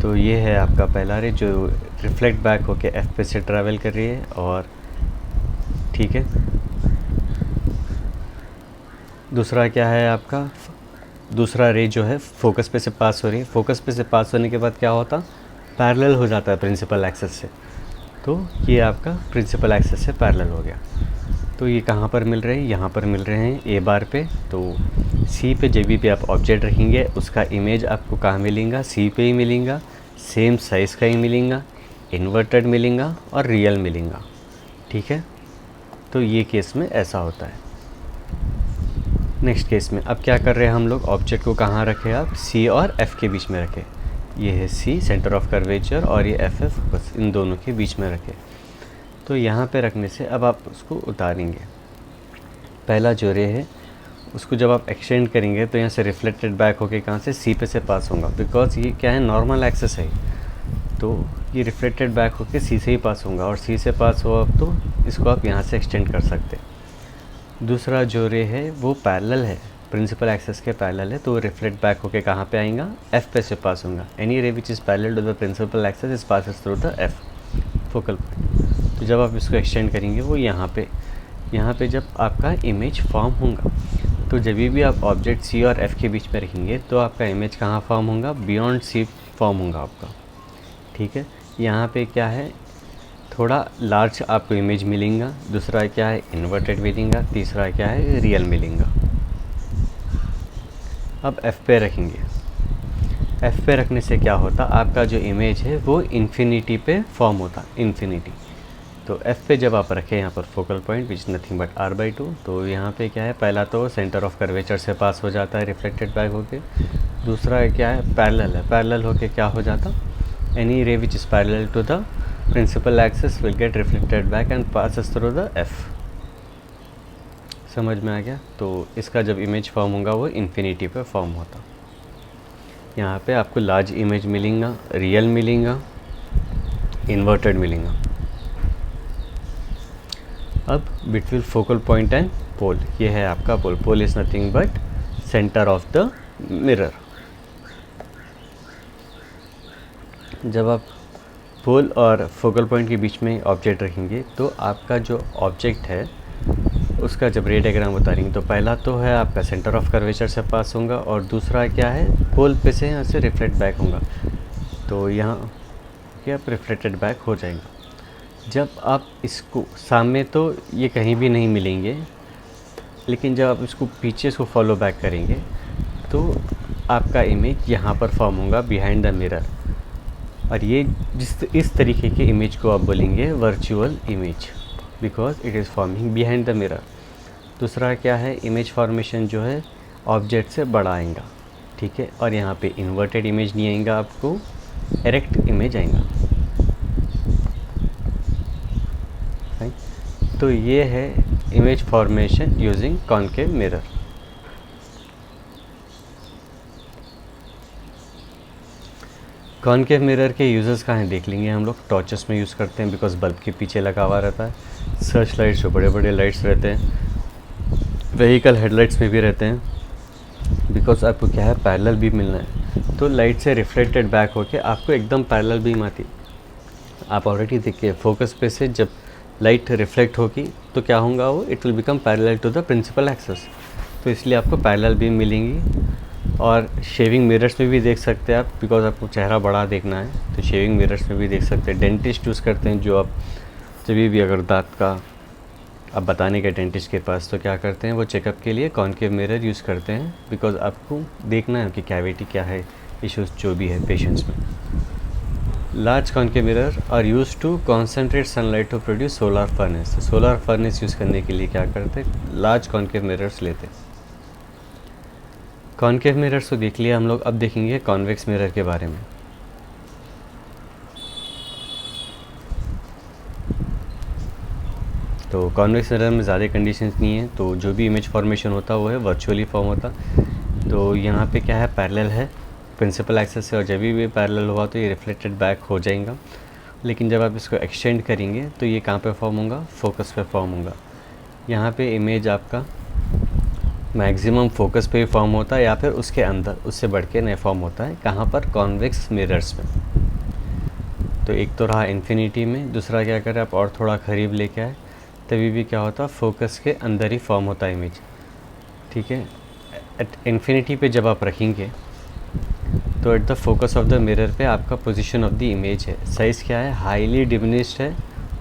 तो ये है आपका पहला रे जो रिफ्लेक्ट बैक होके एफ पे से ट्रैवल कर रही है, और ठीक है। दूसरा क्या है आपका, दूसरा रे जो है फोकस पे से पास हो रही है। फोकस पे से पास होने के बाद क्या होता, पैरेलल हो जाता है प्रिंसिपल एक्सेस से। तो ये आपका प्रिंसिपल एक्सेस से पैरेलल हो गया। तो ये कहाँ पर मिल रहे हैं, यहाँ पर मिल रहे हैं ए बार पे। तो सी पे जब भी आप ऑब्जेक्ट रखेंगे उसका इमेज आपको कहाँ मिलेगा, सी पे ही मिलेगा, सेम साइज़ का ही मिलेगा, इन्वर्टेड मिलेगा और रियल मिलेगा। ठीक है, तो ये केस में ऐसा होता है। नेक्स्ट केस में अब क्या कर रहे हैं हम लोग, ऑब्जेक्ट को कहाँ रखें आप, सी और एफ़ के बीच में रखें। ये है सी सेंटर ऑफ कर्वेचर और ये एफ है फोकस, इन दोनों के बीच में रखें। तो यहाँ पे रखने से अब आप उसको उतारेंगे। पहला जो रे है उसको जब आप एक्सटेंड करेंगे तो यहाँ से रिफ्लेक्टेड बैक होके कहाँ से सी पे से पास होगा, बिकॉज ये क्या है, नॉर्मल एक्सेस है, तो ये रिफ्लेक्टेड बैक होके सी से ही पास होगा, और सी से पास हुआ तो इसको आप यहाँ से एक्सटेंड कर सकते हैं। दूसरा जो रे है वो पैरेलल है, प्रिंसिपल एक्सेस के पैरेलल है, तो रिफ्लेक्ट बैक होके कहाँ पे आएगा, एफ पे से पास होगा। Any ray which is parallel to the principal axis is passes through the F focal point. तो जब आप इसको एक्सटेंड करेंगे वो यहाँ पे जब आपका इमेज फॉर्म होगा, तो जब भी आप ऑब्जेक्ट सी और एफ़ के बीच में रखेंगे तो आपका इमेज कहाँ फॉर्म होगा, बियॉन्ड सी फॉर्म होगा आपका। ठीक है, यहाँ पे क्या है, थोड़ा लार्ज आपको इमेज मिलेगा, दूसरा क्या है इन्वर्टेड मिलेगा, तीसरा क्या है रियल मिलेगा। अब एफ़ पे रखेंगे, एफ़ पे रखने से क्या होता, आपका जो इमेज है वो इन्फिनिटी पे फॉर्म होता, इन्फिनिटी। तो एफ़ पे जब आप रखें यहाँ पर focal point which nothing but r/2, तो यहाँ पे क्या है, पहला तो सेंटर ऑफ कर्वेचर से पास हो जाता है रिफ्लेक्टेड बैक होके, दूसरा क्या है पैरेलल है, पैरेलल होके क्या हो जाता, any ray which is parallel to the principal axis will get reflected back and passes through the F. समझ में आ गया। तो इसका जब इमेज फॉर्म होगा वो इन्फिनिटी पे फॉर्म होता। यहाँ पे आपको लार्ज इमेज मिलेगा, रियल मिलेगा, इन्वर्टेड मिलेगा। अब between focal point and pole, ये है आपका pole. Pole is nothing but centre of the mirror. जब आप पोल और फोकल पॉइंट के बीच में ऑब्जेक्ट रखेंगे तो आपका जो ऑब्जेक्ट है उसका जब रे डायग्राम उतारेंगे तो पहला तो है आपका सेंटर ऑफ कर्वेचर से पास होगा, और दूसरा क्या है पोल पे से यहाँ से रिफ्लेक्ट बैक होगा, तो यहाँ क्या रिफ्लेक्टेड बैक हो जाएगा। जब आप इसको सामने तो ये कहीं भी नहीं मिलेंगे, लेकिन जब आप इसको पीछे इसको फॉलो बैक करेंगे तो आपका इमेज यहाँ पर फॉर्म होगा बिहाइंड द मिरर, और ये इस तरीके के इमेज को आप बोलेंगे virtual image, because it is forming behind the mirror. दूसरा क्या है, इमेज फॉर्मेशन जो है ऑब्जेक्ट से बड़ा आएगा, ठीक है, और यहाँ पे इन्वर्टेड इमेज नहीं आएगा, आपको एरेक्ट इमेज आएगा। तो ये है image formation using concave mirror. Concave mirror के यूज़र्स कहाँ हैं देख लेंगे हम लोग। टॉर्चेस में यूज़ करते हैं बिकॉज बल्ब के पीछे लगा हुआ रहता है। सर्च लाइट्स जो बड़े बड़े लाइट्स रहते हैं, व्हीकल हेडलाइट्स में भी रहते हैं, बिकॉज आपको क्या है पैरेलल भी मिलना है, तो लाइट से रिफ्लेक्टेड बैक होके आपको एकदम पैरेलल बीम आती। आप ऑलरेडी देखिए फोकस पे से जब लाइट रिफ्लेक्ट होगी तो क्या होगा, वो it will become parallel to the principal axis, तो इसलिए आपको पैरेलल बीम मिलेंगी। और शेविंग मिरर्स में भी देख सकते हैं आप, बिकॉज आपको चेहरा बड़ा देखना है तो शेविंग मिरर्स में भी देख सकते हैं। डेंटिस्ट यूज़ करते हैं, जो आप जब भी अगर दांत का अब बताने के डेंटिस्ट के पास, तो क्या करते हैं वो चेकअप के लिए कॉनकेव मिरर यूज़ करते हैं, बिकॉज आपको देखना है कि कैविटी क्या है, इश्यूज जो भी है पेशेंट्स में। Large concave mirror are use to concentrate sunlight to produce solar furnace. Solar furnace use करने के लिए क्या करते हैं, लार्ज कॉनकेव मिरर्स लेते हैं। कॉनकेव मिरर्स तो देख लिया हम लोग, अब देखेंगे कॉन्वेक्स मिरर के बारे में। तो कॉन्वेक्स मिरर में ज़्यादा कंडीशंस नहीं है, तो जो भी इमेज फॉर्मेशन होता है वो है वर्चुअली फॉर्म होता। तो यहाँ पे क्या है पैरेलल है प्रिंसिपल एक्सिस से, और जब भी पैरेलल हुआ तो ये रिफ्लेक्टेड बैक हो जाएगा। लेकिन जब आप इसको एक्सटेंड करेंगे तो ये कहाँ पे फॉर्म होगा, फोकस पे फॉर्म होगा। यहाँ पे इमेज आपका मैक्सिमम फोकस पे फॉर्म होता है, या फिर उसके अंदर उससे बढ़ के नहीं फॉर्म होता है। कहाँ पर, कॉन्वेक्स मिरर्स में। तो एक तो रहा इन्फिनिटी में, दूसरा क्या करें आप और थोड़ा करीब लेके आए, तभी भी क्या होता है फोकस के अंदर ही फॉर्म होता है इमेज, ठीक है। एट इन्फिनिटी पे जब आप रखेंगे तो at the focus of the mirror पे आपका पोजीशन ऑफ द इमेज है। साइज़ क्या है, हाईली डिमिनिश्ड है,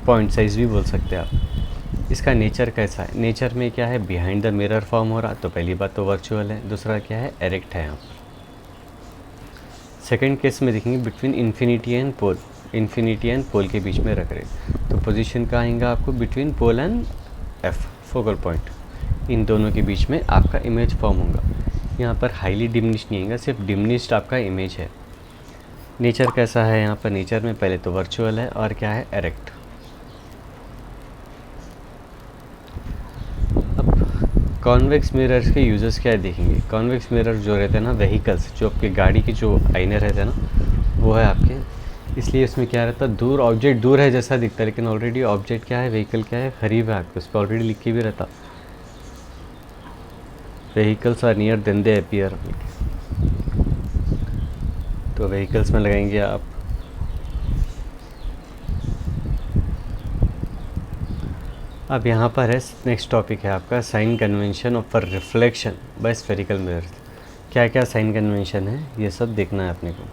पॉइंट साइज़ भी बोल सकते हैं आप। इसका नेचर कैसा है, नेचर में क्या है बिहाइंड द मिरर फॉर्म हो रहा, तो पहली बात तो वर्चुअल है, दूसरा क्या है एरेक्ट है यहाँ पर। सेकेंड केस में देखेंगे between infinity and pole, infinity and pole के बीच में रख रहे, तो पोजीशन कहाँ आएगा आपको, between pole and F focal point, इन दोनों के बीच में आपका इमेज फॉर्म होगा। यहाँ पर हाईली डिमिनिश्ड नहीं आएगा, सिर्फ डिमिनिश्ड आपका इमेज है। नेचर कैसा है यहाँ पर, नेचर में पहले तो वर्चुअल है और क्या है एरेक्ट। कॉन्वेक्स मिरर्स के यूजेस क्या है देखेंगे। कॉन्वेक्स मिरर जो रहते हैं ना व्हीकल्स, जो आपके गाड़ी की जो आईने रहते हैं ना वो है आपके, इसलिए इसमें क्या रहता है दूर ऑब्जेक्ट दूर है जैसा दिखता है, लेकिन ऑलरेडी ऑब्जेक्ट क्या है, व्हीकल क्या है, करीब है आपके, उस पर ऑलरेडी लिख के भी रहता vehicles are near than they appear. तो व्हीकल्स में लगाएंगे आप। अब यहाँ पर है नेक्स्ट टॉपिक है आपका sign convention of for reflection by spherical mirrors. क्या क्या साइन कन्वेंशन है ये सब देखना है अपने को।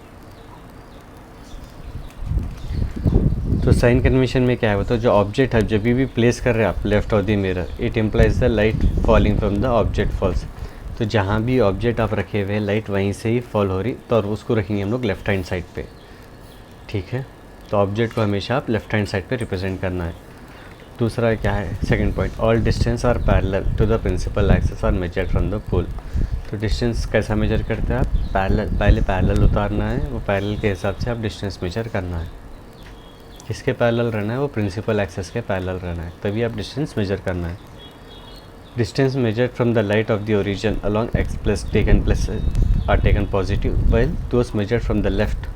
तो साइन कन्वेंशन में क्या है, तो जो ऑब्जेक्ट है जब भी प्लेस कर रहे हैं आप left of the mirror, it implies the light falling from the object falls. तो जहाँ भी ऑब्जेक्ट आप रखे हुए हैं लाइट वहीं से ही फॉल हो रही, तो और उसको रखेंगे हम लोग लेफ्ट हैंड साइड पे, ठीक है। तो ऑब्जेक्ट को हमेशा आप लेफ्ट हैंड साइड पे रिप्रेजेंट करना है। दूसरा क्या है second point, all distance are parallel to the principal axis are measured from the pole. तो डिस्टेंस कैसा मेजर करते हैं आप, पैरेलल, पहले पैरेलल उतारना है, वो पैरेलल के हिसाब से आप डिस्टेंस मेजर करना है। किसके पैरेलल रहना है, वो प्रिंसिपल एक्सिस के पैरेलल रहना है, तभी आप डिस्टेंस मेजर करना है। Distance measured from the light of the origin along X plus are taken positive, while those measured from the left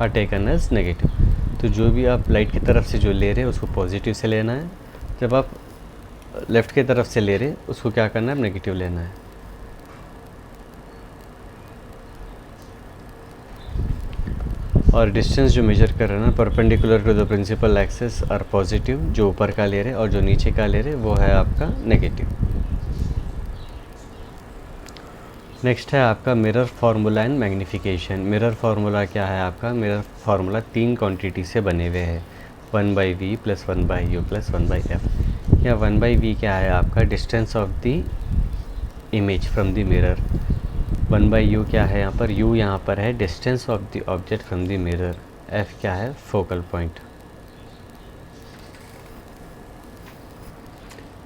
are taken as negative. तो जो भी आप लाइट की तरफ से जो ले रहे हैं उसको पॉजिटिव से लेना है, जब आप लेफ़्ट की तरफ से ले रहे हैं उसको क्या करना है, नेगेटिव लेना है। और डिस्टेंस जो मेजर कर रहे हैं ना perpendicular to the principal axis और पॉजिटिव, जो ऊपर का ले रहे और जो नीचे का ले रहे वो है आपका नेगेटिव। नेक्स्ट है आपका mirror formula and magnification. Mirror formula क्या है आपका, मिरर फार्मूला 3 क्वांटिटी से बने हुए हैं, 1/v + 1/u + 1/f। या 1/v क्या है आपका, distance of the image from the mirror. 1/u क्या है यहाँ पर, u यहाँ पर है distance of the object from the mirror, f क्या है फोकल पॉइंट।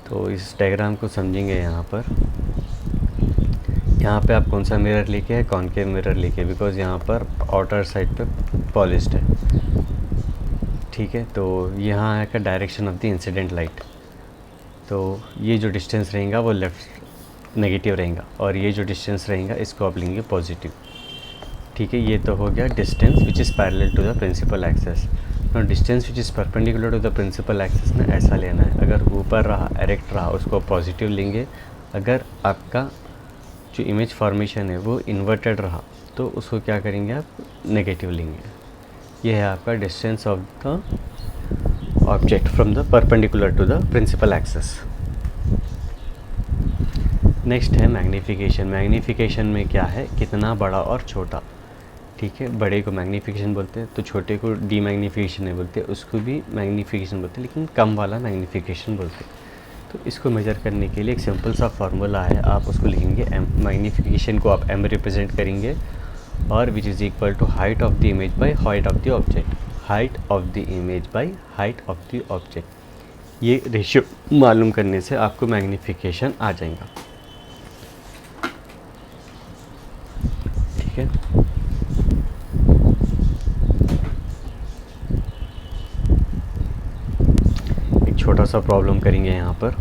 तो इस डायग्राम को समझेंगे यहाँ पर। यहाँ पे आप कौन सा मिरर लेके है, कॉनकेव मिरर लेके, बिकॉज यहाँ पर आउटर साइड पे पॉलिश्ड है, ठीक है। तो यहाँ है का direction of the incident light. तो ये जो डिस्टेंस रहेगा वो लेफ्ट नेगेटिव रहेगा, और ये जो डिस्टेंस रहेगा इसको आप लेंगे पॉजिटिव, ठीक है। ये तो हो गया distance which is parallel to the principal axis. और distance which is perpendicular to the principal axis ना ऐसा लेना है, अगर ऊपर रहा एरेक्ट रहा उसको पॉजिटिव लेंगे, अगर आपका जो इमेज फॉर्मेशन है वो इन्वर्टेड रहा तो उसको क्या करेंगे आप, नेगेटिव लेंगे। ये है आपका distance of the object from the perpendicular to the principal axis. Next है मैग्नीफिकेशन। मैग्नीफिकेशन में क्या है, कितना बड़ा और छोटा, ठीक है। बड़े को मैग्नीफिकेशन बोलते हैं, तो छोटे को डी मैग्नीफिकेशन नहीं बोलते, उसको भी मैग्नीफिकेशन बोलते हैं, लेकिन कम वाला मैग्नीफिकेशन बोलते हैं। तो इसको मेजर करने के लिए एक सिंपल सा फार्मूला है, आप उसको लिखेंगे m। मैग्नीफिकेशन को आप m रिप्रेजेंट करेंगे, और which is equal to height of the image by height of the object, height of the image by height of the object. ये रेशियो मालूम करने से आपको मैग्नीफिकेशन आ जाएगा, ठीक है। एक छोटा सा प्रॉब्लम करेंगे यहाँ पर।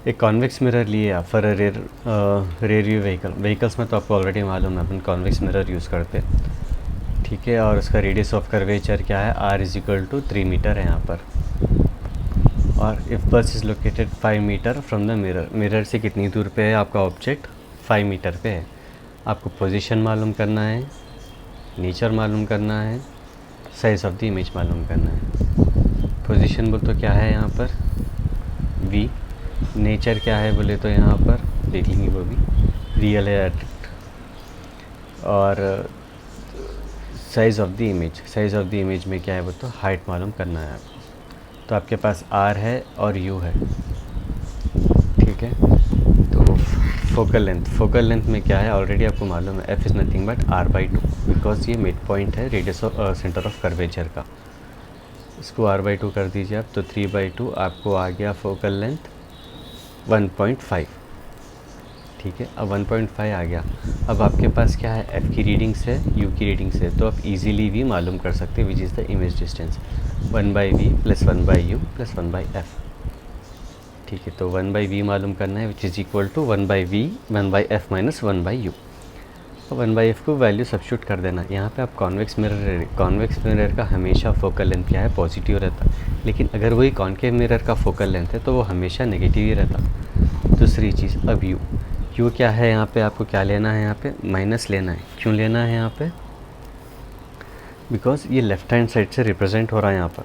एक कॉन्वेक्स मिरर लिए आप फॉर रेयर व्यू व्हीकल्स में तो आपको ऑलरेडी मालूम है अपन कॉन्वेक्स मिरर यूज़ करते हैं, ठीक है। और उसका रेडियस ऑफ कर्वेचर क्या है, r = 3 मीटर है यहाँ पर। और if bus is located 5 metre from the mirror, mirror से कितनी दूर पे है आपका ऑब्जेक्ट, 5 मीटर पे है। आपको पोजीशन मालूम करना है, नेचर मालूम करना है, साइज़ ऑफ द इमेज मालूम करना है। पोजीशन बोल तो क्या है यहाँ पर v, नेचर क्या है बोले तो यहाँ पर देख लेंगे वो भी रियल है, और size of the image, size of the image में क्या है वो तो हाइट मालूम करना है आपको। तो आपके पास r है और u है, ठीक है। तो फोकल लेंथ में क्या है ऑलरेडी आपको मालूम है, f is nothing but r/2, because ये मिड पॉइंट है radius of centre of curvature का। इसको r/2 कर दीजिए आप, तो 3/2 आपको आ गया फोकल लेंथ 1.5, ठीक है। अब 1.5 आ गया। अब आपके पास क्या है, f की रीडिंग से u की रीडिंग से, तो आप इजीली भी मालूम कर सकते हैं which is the image distance. 1/v plus 1/u plus 1/f। ठीक है, तो 1/v मालूम करना है, which is equal to 1/v 1/f minus 1/u। तो 1/f को वैल्यू सब्स्टिट्यूट कर देना। यहाँ पे आप कॉन्वेक्स मिरर का हमेशा फोकल लेंथ क्या है, पॉजिटिव रहता। लेकिन अगर वही कॉन्केव मिरर का फोकल लेंथ है तो वो हमेशा नेगेटिव ही रहता। दूसरी चीज़, अब यू क्या है, यहाँ पे आपको क्या लेना है, यहाँ पे माइनस लेना है। क्यों लेना है यहाँ पे? बिकॉज ये लेफ्ट हैंड साइड से रिप्रेजेंट हो रहा है यहाँ पर।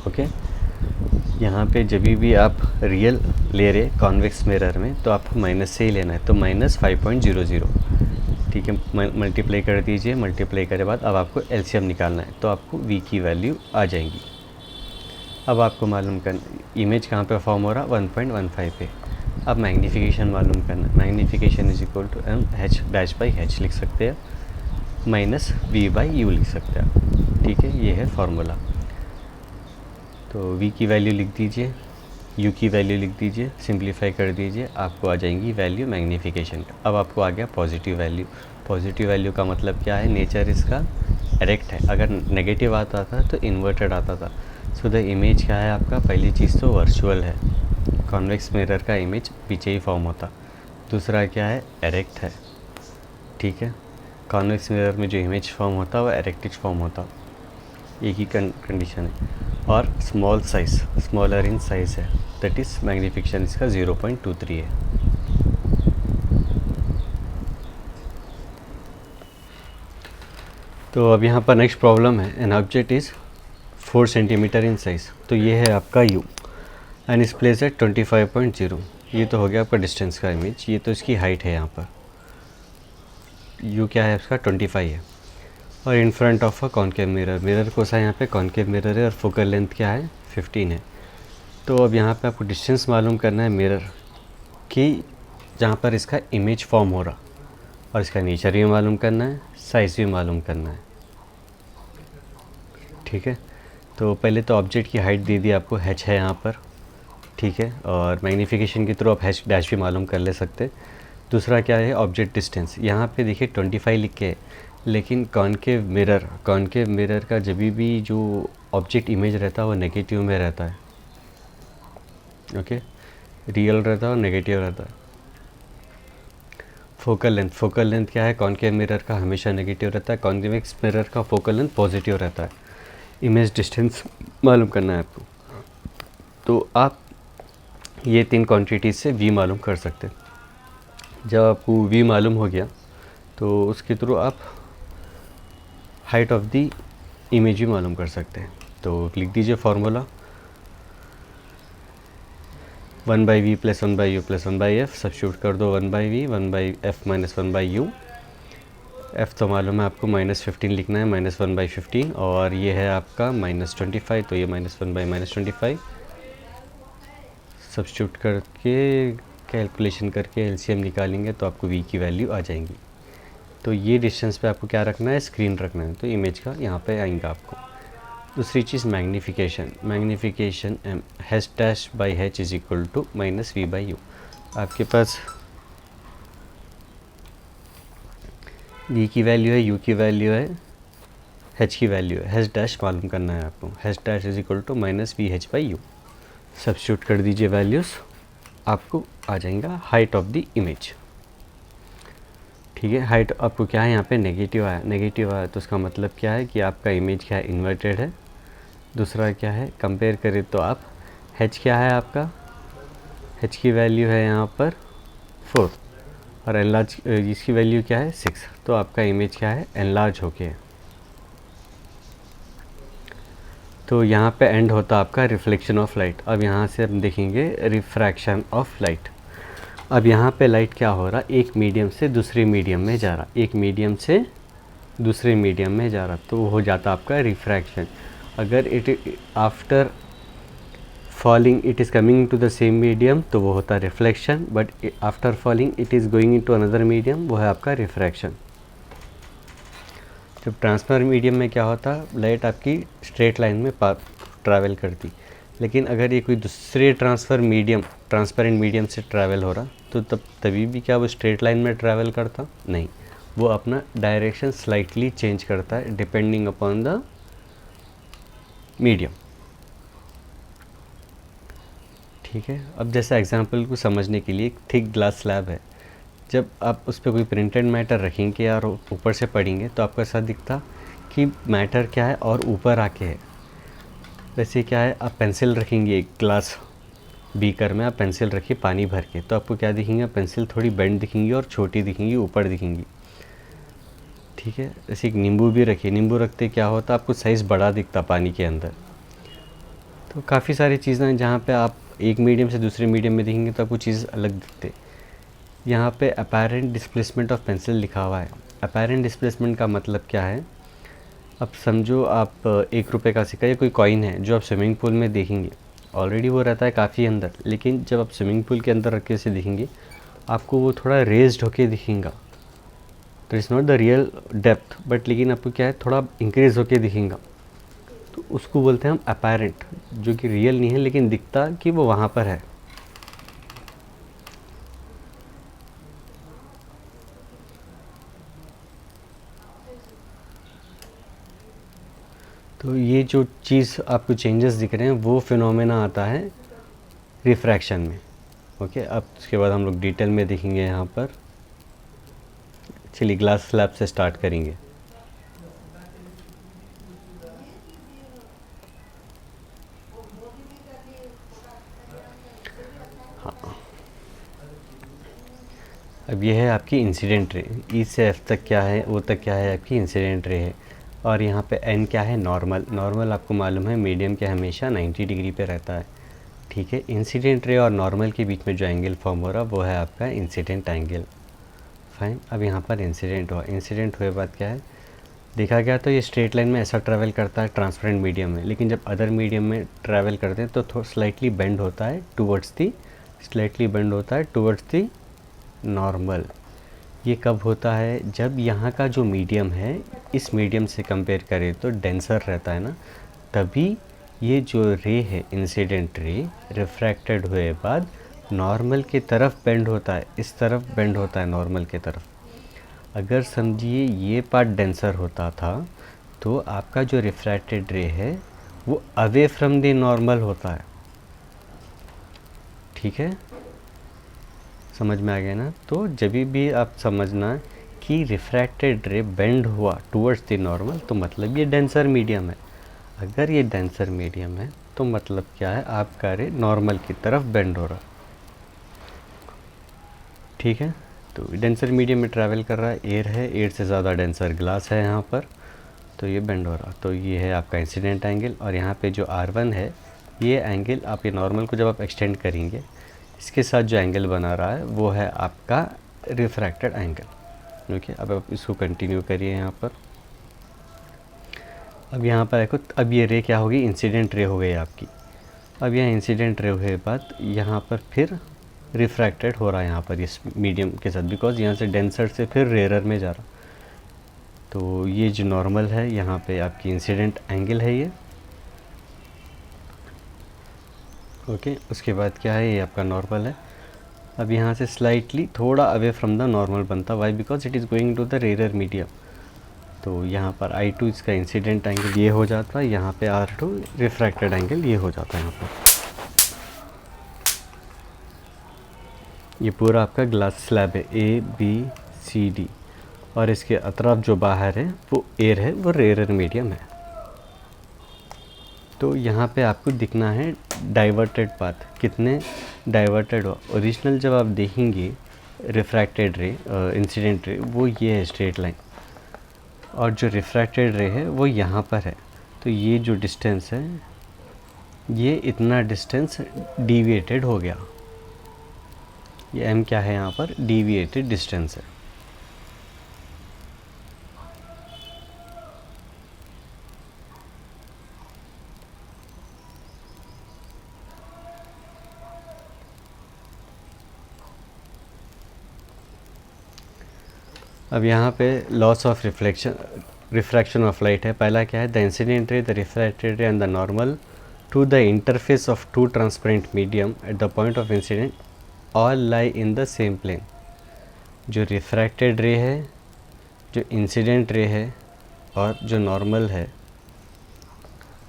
ओके, यहाँ पे जब भी आप रियल ले रहे कॉन्वेक्स मिरर में तो आपको माइनस से ही लेना है, तो माइनस 5.00। ठीक है, मल्टीप्लाई कर दीजिए। मल्टीप्लाई करे बाद अब आपको एलसीएम निकालना है, तो आपको वी की वैल्यू आ जाएगी। अब आपको मालूम करना इमेज कहाँ पे फॉर्म हो रहा, 1.15 पे। अब मैग्नीफिकेशन मालूम करना। Magnification is equal to M H dash by H लिख सकते हैं, माइनस वी बाई यू लिख सकते हैं। ठीक है, ये है फॉर्मूला। तो v की वैल्यू लिख दीजिए, u की वैल्यू लिख दीजिए, सिंप्लीफाई कर दीजिए, आपको आ जाएंगी वैल्यू मैग्नीफिकेशन का। अब आपको आ गया पॉजिटिव वैल्यू। पॉजिटिव वैल्यू का मतलब क्या है, नेचर इसका एरेक्ट है। अगर नेगेटिव आता था तो इन्वर्टेड आता था। सो द इमेज क्या है आपका, पहली चीज़ तो वर्चुअल है, कॉन्वेक्स मिरर का इमेज पीछे ही फॉर्म होता। दूसरा क्या है, एरेक्ट है। ठीक है, कॉन्वेक्स मिरर में जो इमेज फॉर्म होता है वो एरेक्टिव फॉर्म होता, एक ही कंडीशन है। और small size, smaller in size है, दैट इज़ मैग्नीफिकेशन इसका 0.23 है। तो अब यहाँ पर नेक्स्ट प्रॉब्लम है, an object is 4 centimetre in size. तो ये है आपका u एंड इस प्लेस एट 25.0। ये तो हो गया आपका डिस्टेंस का इमेज, ये तो इसकी हाइट है। यहाँ पर u क्या है इसका 25 है, और in front of a concave mirror. Mirror को सा यहाँ पे कॉन्केव मिरर है और फोकल लेंथ क्या है 15 है। तो अब यहाँ पे आपको डिस्टेंस मालूम करना है मिरर की, जहाँ पर इसका इमेज फॉर्म हो रहा, और इसका नेचर भी मालूम करना है, साइज़ भी मालूम करना है। ठीक है, तो पहले तो ऑब्जेक्ट की हाइट दे दी आपको, h है यहाँ पर। ठीक है, और मैग्नीफिकेशन के थ्रू आप h डैश भी मालूम कर ले सकते। दूसरा क्या है, ऑब्जेक्ट डिस्टेंस। यहाँ पे देखिए 25 लिख के है, लेकिन कॉन्केव मिरर का जब भी जो ऑब्जेक्ट इमेज रहता है वो नेगेटिव में रहता है। ओके, रियल रहता है और नेगेटिव रहता है। फोकल लेंथ क्या है, कॉन्केव मिरर का हमेशा नेगेटिव रहता है, कॉन्वेक्स मिरर का फोकल लेंथ पॉजिटिव रहता है। इमेज डिस्टेंस मालूम करना है आपको, तो आप ये 3 क्वांटिटीज़ से v मालूम कर सकते हैं। जब आपको v मालूम हो गया तो उसके थ्रू आप हाइट ऑफ द इमेज भी मालूम कर सकते हैं। तो लिख दीजिए formula, 1/v plus 1/u plus 1/f। Substitute कर दो 1/v 1/f minus 1/u। f तो मालूम है आपको, -15 लिखना है, -1/15, और ये है आपका -25, तो ये -1/-25। सब्स्टिट्यूट करके कैलकुलेशन करके एलसीएम निकालेंगे तो आपको v की वैल्यू आ जाएंगी। तो ये डिस्टेंस पे आपको क्या रखना है, स्क्रीन रखना है, तो इमेज का यहाँ पे आएगा आपको। दूसरी चीज़ magnification h dash by h is equal to -v/u। आपके पास v की वैल्यू है, u की वैल्यू है, h की वैल्यू है, h डैश मालूम करना है आपको। h dash is equal to -vh/u। Substitute कर दीजिए वैल्यूज़, आपको आ जाएगा हाइट ऑफ द इमेज। ठीक है, हाइट आपको क्या है यहाँ पे नेगेटिव आया, तो उसका मतलब क्या है कि आपका इमेज क्या है, इन्वर्टेड है। दूसरा क्या है, कंपेयर करें तो आप h क्या है आपका, h की वैल्यू है यहाँ पर 4, और एनलार्ज इसकी वैल्यू क्या है 6, तो आपका इमेज क्या है, एनलार्ज होके है। तो यहाँ पे एंड होता आपका रिफ्लेक्शन ऑफ लाइट। अब यहाँ से हम देखेंगे रिफ्रैक्शन ऑफ लाइट। अब यहाँ पे लाइट क्या हो रहा, एक मीडियम से दूसरे मीडियम में जा रहा, एक मीडियम से दूसरे मीडियम में जा रहा, तो हो जाता आपका रिफ्रैक्शन। अगर it after falling it is coming to the same medium तो वो होता reflection, but after falling it is going into another medium, वो है आपका रिफ्रैक्शन। जब ट्रांसपेरेंट मीडियम में क्या होता, लाइट आपकी स्ट्रेट लाइन में ट्रैवल करती, लेकिन अगर ये कोई दूसरे ट्रांसपेरेंट मीडियम से ट्रैवल हो रहा तो तभी भी क्या वो स्ट्रेट लाइन में ट्रैवल करता, नहीं, वो अपना डायरेक्शन स्लाइटली चेंज करता है डिपेंडिंग अपॉन द मीडियम। ठीक है, अब जैसे एग्जांपल को समझने के लिए एक थिक ग्लास स्लैब है, जब आप उस पर कोई प्रिंटेड मैटर रखेंगे और ऊपर से पढ़ेंगे तो आपको ऐसा दिखता कि मैटर क्या है और ऊपर आके है। वैसे क्या है, आप पेंसिल रखेंगे एक ग्लास बीकर में, आप पेंसिल रखिए पानी भर के, तो आपको क्या दिखेंगे, पेंसिल थोड़ी बेंड दिखेंगी और छोटी दिखेंगी, ऊपर दिखेंगी। ठीक है, जैसे एक नींबू भी रखिए, नींबू रखते क्या होता, आपको साइज़ बड़ा दिखता पानी के अंदर। तो काफ़ी सारी चीज़ें हैं जहाँ पे आप एक मीडियम से दूसरे मीडियम में देखेंगे तो आपको चीज़ अलग दिखते। यहाँ पे अपेरेंट डिस्प्लेसमेंट ऑफ पेंसिल लिखा हुआ है। अपेरेंट डिस्प्लेसमेंट का मतलब क्या है, अब समझो आप 1 रुपये का सिक्का या कोई कॉइन है जो आप स्विमिंग पूल में देखेंगे, ऑलरेडी वो रहता है काफ़ी अंदर, लेकिन जब आप स्विमिंग पूल के अंदर रख के उसे देखेंगे आपको वो थोड़ा रेज्ड होके दिखेगा। तो it's not the real depth, but लेकिन आपको क्या है, थोड़ा इंक्रीज होके दिखेगा, तो उसको बोलते हैं हम अपेरेंट, जो कि रियल नहीं है लेकिन दिखता कि वो वहाँ पर है। तो ये जो चीज़ आपको चेंजेस दिख रहे हैं वो फिनोमेना आता है रिफ्रैक्शन में। ओके, अब उसके बाद हम लोग डिटेल में देखेंगे यहाँ पर। चलिए ग्लास स्लैब से स्टार्ट करेंगे। हाँ, अब ये है आपकी इंसिडेंट रे, ई से एफ तक क्या है, वो तक क्या है आपकी इंसिडेंट रे है। और यहाँ पे एन क्या है, नॉर्मल। नॉर्मल आपको मालूम है मीडियम के हमेशा 90 डिग्री पे रहता है। ठीक है, इंसिडेंट रे और नॉर्मल के बीच में जो एंगल फॉर्म हो रहा वो है आपका इंसिडेंट एंगल। फाइन, अब यहाँ पर इंसिडेंट हुआ, इंसिडेंट हुए बाद क्या है, देखा गया तो ये स्ट्रेट लाइन में ऐसा ट्रैवल करता है ट्रांसपेरेंट मीडियम में, लेकिन जब अदर मीडियम में ट्रैवल करते हैं तो थोड़ा स्लाइटली बेंड होता है टूवर्ड्स दी, स्लाइटली बेंड होता है टूवर्ड्स दी नॉर्मल। ये कब होता है, जब यहाँ का जो मीडियम है इस मीडियम से कंपेयर करें तो डेंसर रहता है ना, तभी ये जो रे है इंसिडेंट रे रिफ्रैक्टेड हुए बाद नॉर्मल की तरफ बेंड होता है, इस तरफ बेंड होता है नॉर्मल की तरफ। अगर समझिए ये पार्ट डेंसर होता था तो आपका जो रिफ्रैक्टेड रे है वो अवे फ्रॉम द नॉर्मल होता है। ठीक है, समझ में आ गया ना। तो जब भी आप समझना कि रिफ्रैक्टेड रे बेंड हुआ टूवर्ड्स द नॉर्मल तो मतलब ये डेंसर मीडियम है। अगर ये डेंसर मीडियम है तो मतलब क्या है, आपका रे नॉर्मल की तरफ बेंड हो रहा। ठीक है, तो डेंसर मीडियम में ट्रैवल कर रहा है, एयर है, एयर से ज़्यादा डेंसर ग्लास है यहाँ पर, तो ये बेंड हो रहा। तो ये है आपका इंसिडेंट एंगल। और यहाँ पे जो R1 है, ये एंगल आप ये नॉर्मल को जब आप एक्सटेंड करेंगे इसके साथ जो एंगल बना रहा है वो है आपका रिफ्रैक्टेड एंगल। ओके, अब आप इसको कंटिन्यू करिए यहाँ पर। अब यहाँ पर देखो, अब ये रे क्या होगी, इंसिडेंट रे हो गई आपकी। अब यहाँ इंसिडेंट रे हुए बाद यहाँ पर फिर रिफ्रैक्टेड हो रहा है यहाँ पर इस मीडियम के साथ, बिकॉज यहाँ से डेंसर से फिर रेयर में जा रहा। तो ये जो नॉर्मल है यहाँ पे आपकी इंसिडेंट एंगल है ये। ओके, उसके बाद क्या है, ये आपका नॉर्मल है। अब यहाँ से स्लाइटली थोड़ा अवे फ्रॉम द नॉर्मल बनता, why, because it is going to the rare medium. तो यहाँ पर I2 इसका इंसिडेंट एंगल ये हो जाता है, यहाँ पे R2 रिफ्रैक्टेड एंगल ये हो जाता है यहाँ पर। ये पूरा आपका ग्लास स्लैब है ABCD, और इसके अतराफ जो बाहर है वो एयर है, वो रेयर मीडियम है। तो यहाँ पे आपको दिखना है डाइवर्टेड पाथ, कितने डाइवर्टेड हो। ओरिजिनल जब आप देखेंगे रिफ्रैक्टेड रे इंसिडेंट रे वो ये है स्ट्रेट लाइन, और जो रिफ्रैक्टेड रे है वो यहाँ पर है। तो ये जो डिस्टेंस है, ये इतना डिस्टेंस डिविएटेड हो गया। ये m क्या है यहाँ पर, डिविएटेड डिस्टेंस है। अब यहाँ पे laws of refraction of light है। पहला क्या है, the incident ray, the refracted ray and the normal to the interface of two transparent medium at the point of incident all lie in the same plane. जो refracted ray है, जो incident ray है और जो normal है,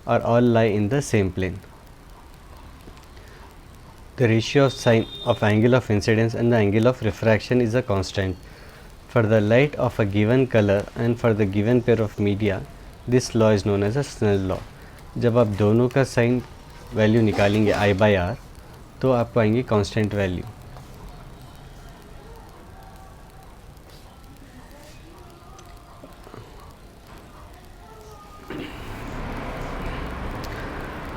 or all lie in the same plane. The ratio of sine of angle of incidence and the angle of refraction is a constant. For the light of a given color and for the given pair of media, this law is known as a Snell law. जब आप दोनों का sine value निकालेंगे I/R तो आप पाएंगे constant value.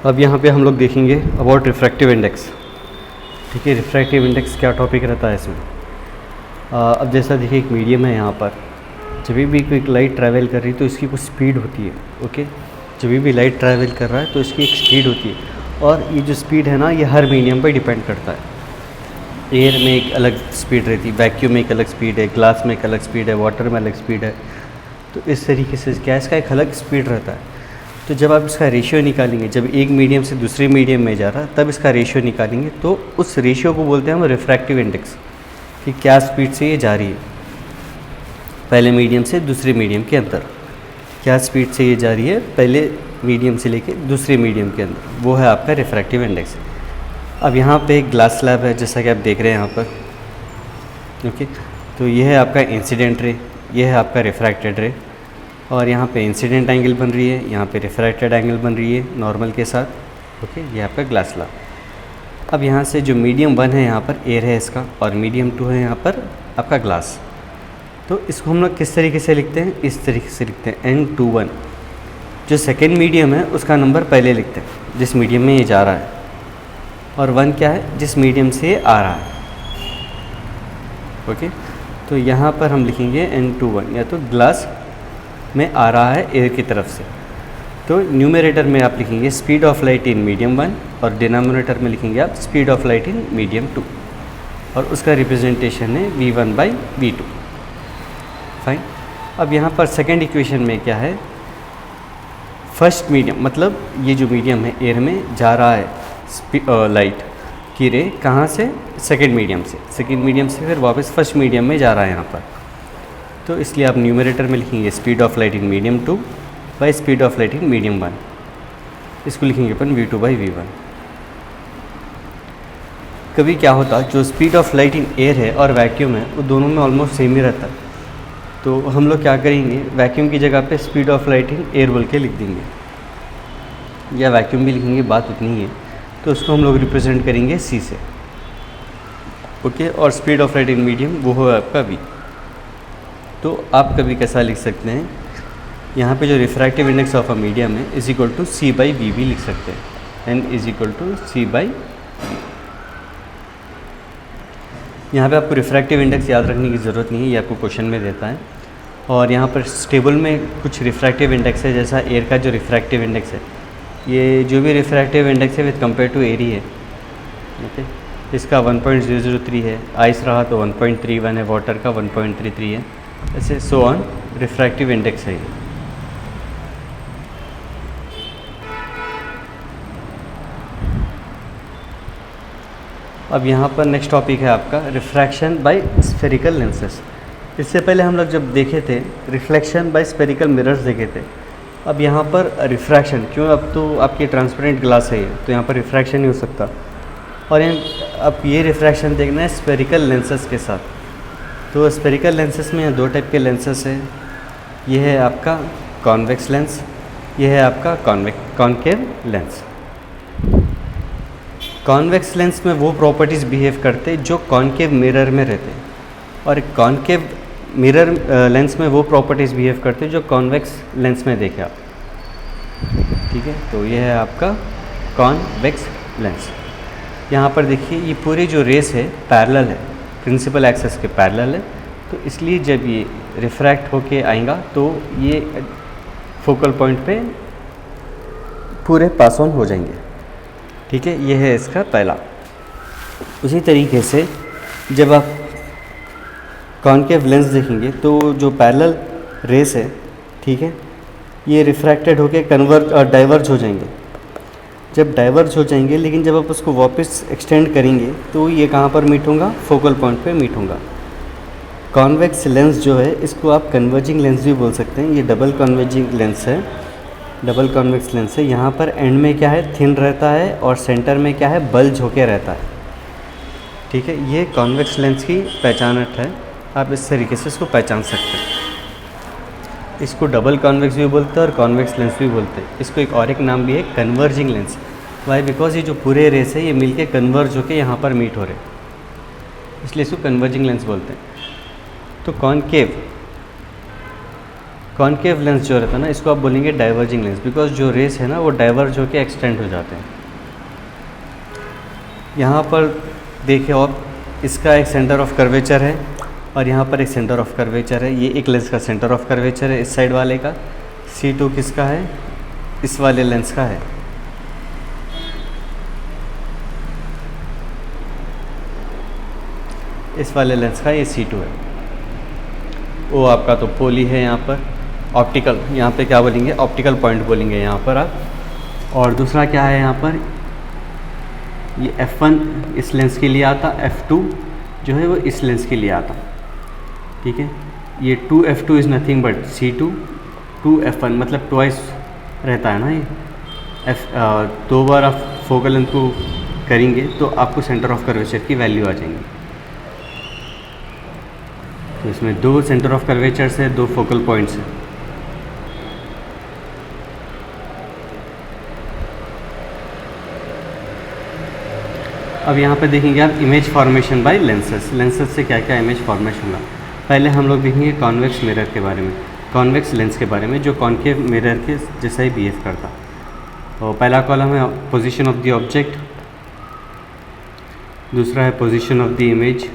अब यहाँ पे हम लोग देखेंगे अबाउट रिफ्रैक्टिव इंडेक्स. ठीक है, रिफ्रैक्टिव इंडेक्स क्या टॉपिक रहता है इसमें. अब जैसा देखिए एक मीडियम है, यहाँ पर जब भी कोई लाइट ट्रैवल कर रही है तो इसकी कुछ स्पीड होती है. ओके, जब भी लाइट ट्रैवल कर रहा है तो इसकी एक स्पीड होती है, और ये जो स्पीड है ना ये हर मीडियम पर डिपेंड करता है. एयर में एक अलग स्पीड रहती है, वैक्यूम में एक अलग स्पीड है, ग्लास में एक अलग स्पीड है, वाटर में अलग स्पीड है. तो इस तरीके से क्या इसका एक अलग स्पीड रहता है. तो जब आप इसका रेशियो निकालेंगे, जब एक मीडियम से दूसरे मीडियम में जा रहा है तब इसका रेशियो निकालेंगे, तो उस रेशियो को बोलते हैं हम रिफ्रैक्टिव इंडेक्स, कि क्या स्पीड से ये जा रही है पहले मीडियम से दूसरे मीडियम के अंदर, क्या स्पीड से ये जा रही है पहले मीडियम से लेके दूसरे मीडियम के अंदर, वो है आपका रिफ्रैक्टिव इंडेक्स. अब यहाँ पे एक ग्लास स्लैब है जैसा कि आप देख रहे हैं यहाँ पर. ओके, तो ये है आपका इंसिडेंट रे, ये है आपका रिफ्रैक्टेड रे, और यहाँ पे इंसिडेंट एंगल बन रही है, यहाँ पे रिफ्रैक्टेड एंगल बन रही है नॉर्मल के साथ. ओके, ये आपका ग्लास स्लैब. अब यहाँ से जो मीडियम 1 है यहाँ पर एयर है इसका, और मीडियम 2 है यहाँ पर आपका ग्लास. तो इसको हम लोग किस तरीके से लिखते हैं, इस तरीके से लिखते हैं N21. जो सेकेंड मीडियम है उसका नंबर पहले लिखते हैं जिस मीडियम में ये जा रहा है, और 1 क्या है, जिस मीडियम से ये आ रहा है. ओके, तो यहाँ पर हम लिखेंगे N21, या तो ग्लास में आ रहा है एयर की तरफ से. तो न्यूमरेटर में आप लिखेंगे speed of light in medium 1, और डिनोमिनेटर में लिखेंगे आप speed of light in medium 2, और उसका रिप्रेजेंटेशन है V1/V2. फाइन. अब यहाँ पर सेकेंड इक्वेशन में क्या है, फर्स्ट मीडियम, मतलब ये जो मीडियम है एयर में जा रहा है लाइट की रे, कहाँ से, सेकेंड मीडियम से, सेकेंड मीडियम से फिर वापस फर्स्ट मीडियम में जा रहा है यहाँ पर. तो इसलिए आप न्यूमरेटर में लिखेंगे speed of light in medium 2 by speed of light in medium 1. इसको लिखेंगे अपन V2/V1. कभी क्या होता है, जो speed of light in air है और वैक्यूम है वो दोनों में ऑलमोस्ट सेम ही रहता है. तो हम लोग क्या करेंगे, वैक्यूम की जगह पे speed of light in air बोल के लिख देंगे, या वैक्यूम भी लिखेंगे, बात उतनी ही है. तो उसको हम लोग रिप्रेजेंट करेंगे C से. ओके, और speed of light in medium वो है आपका V. तो आप कभी कैसा लिख सकते हैं, यहाँ पे जो refractive index of a medium है = C/V भी लिख सकते हैं. N = C/V. यहाँ पे आपको रिफ्रैक्टिव इंडेक्स याद रखने की ज़रूरत नहीं है, ये आपको क्वेश्चन में देता है. और यहाँ पर टेबल में कुछ रिफ्रैक्टिव इंडेक्स है, जैसा एयर का जो रिफ्रैक्टिव इंडेक्स है, ये जो भी रिफ्रैक्टिव इंडेक्स है विद कंपेयर टू एयर ही है. ओके, इसका 1.003 है, आइस रहा तो 1.31 है, वाटर का 1.33 है, ऐसे सो ऑन रिफ्रैक्टिव इंडेक्स है. अब यहाँ पर नेक्स्ट टॉपिक है आपका रिफ्रैक्शन बाय स्फेरिकल लेंसेस. इससे पहले हम लोग जब देखे थे रिफ्लेक्शन बाय स्फेरिकल मिरर्स देखे थे. अब यहाँ पर रिफ्रैक्शन, क्यों, अब तो आपकी ट्रांसपेरेंट ग्लास है ये, तो यहाँ पर रिफ्रैक्शन नहीं हो सकता. और अब ये रिफ्रैक्शन देखना है स्फेरिकल लेंसेस के साथ. तो स्फेरिकल लेंसेस में 2 टाइप के लेंसेस हैं. ये है आपका कॉन्वेक्स लेंस, ये है आपका कॉनकेव लेंस. कॉन्वेक्स लेंस में वो प्रॉपर्टीज़ बिहेव करते जो कॉनकेव मिरर में रहते, और कॉनकेव मिरर लेंस में वो प्रॉपर्टीज़ बिहेव करते जो कॉन्वेक्स लेंस में देखे आप. ठीक है, तो ये है आपका कॉन्वेक्स लेंस. यहाँ पर देखिए ये पूरी जो रेस है पैरेलल है, प्रिंसिपल एक्सिस के पैरेलल है. तो इसलिए जब ये रिफ्रैक्ट होके आएगा तो ये फोकल पॉइंट पे पूरे पास ऑन हो जाएंगे. ठीक है, ये है इसका पहला. उसी तरीके से जब आप कॉनकेव लेंस देखेंगे तो जो पैरेलल रेस है, ठीक है, ये रिफ्रैक्टेड होके कन्वर्ज और डाइवर्ज हो जाएंगे. जब डाइवर्ज हो जाएंगे, लेकिन जब आप उसको वापस एक्सटेंड करेंगे तो ये कहाँ पर मीट होगा, फोकल पॉइंट पे मीट होगा. कॉन्वेक्स लेंस जो है इसको आप कन्वर्जिंग लेंस भी बोल सकते हैं. ये डबल कन्वर्जिंग लेंस है. डबल कॉन्वेक्स लेंस है। यहाँ पर एंड में क्या है, थिन रहता है और सेंटर में क्या है, बल्ज होके रहता है। ठीक है, ये कॉन्वेक्स लेंस की पहचानट है, आप इस तरीके से इसको पहचान सकते हैं। इसको डबल कॉन्वेक्स भी बोलते हैं और कॉन्वेक्स लेंस भी बोलते हैं। इसको एक नाम भी है, कन्वर्जिंग लेंस। वाई, बिकॉज ये जो पूरे रेस है ये मिलके कन्वर्ज होके यहाँ पर मीट हो रहे, इसलिए इसको कन्वर्जिंग लेंस बोलते हैं। तो कॉनकेव लेंस जो रहता है ना, इसको आप बोलेंगे डाइवर्जिंग लेंस, बिकॉज जो रेस है ना वो डाइवर्ज होके एक्सटेंड हो जाते हैं। यहाँ पर देखिए आप, इसका एक सेंटर ऑफ कर्वेचर है और यहाँ पर एक सेंटर ऑफ कर्वेचर है। ये एक लेंस का सेंटर ऑफ कर्वेचर है इस साइड वाले का। C2 किसका है, इस वाले लेंस का है। इस वाले लेंस का ये C2 है। वो आपका तो पोली है यहाँ पर, ऑप्टिकल, यहाँ पे क्या बोलेंगे, ऑप्टिकल पॉइंट बोलेंगे यहाँ पर आप। और दूसरा क्या है यहाँ पर, ये F1 इस लेंस के लिए आता, F2 जो है वो इस लेंस के लिए आता। ठीक है, ये 2F2 is nothing but C2, 2F1 मतलब ट्वाइस रहता है ना ये। दो बार आप फोकल लेंथ को करेंगे तो आपको सेंटर ऑफ कर्वेचर की वैल्यू आ जाएंगी। तो इसमें 2 सेंटर ऑफ कर्वेचर्स है, 2 फोकल पॉइंट्स हैं। अब यहाँ पे देखेंगे आप इमेज फॉर्मेशन बाय लेंसेज से क्या क्या इमेज फॉर्मेशन हुआ। पहले हम लोग देखेंगे कॉन्वेक्स मिरर के बारे में, कॉन्वेक्स लेंस के बारे में, जो कॉनकेव मिरर के जैसा ही बिहेव करता। तो पहला कॉलम है पोजीशन ऑफ द ऑब्जेक्ट, दूसरा है पोजीशन ऑफ द इमेज,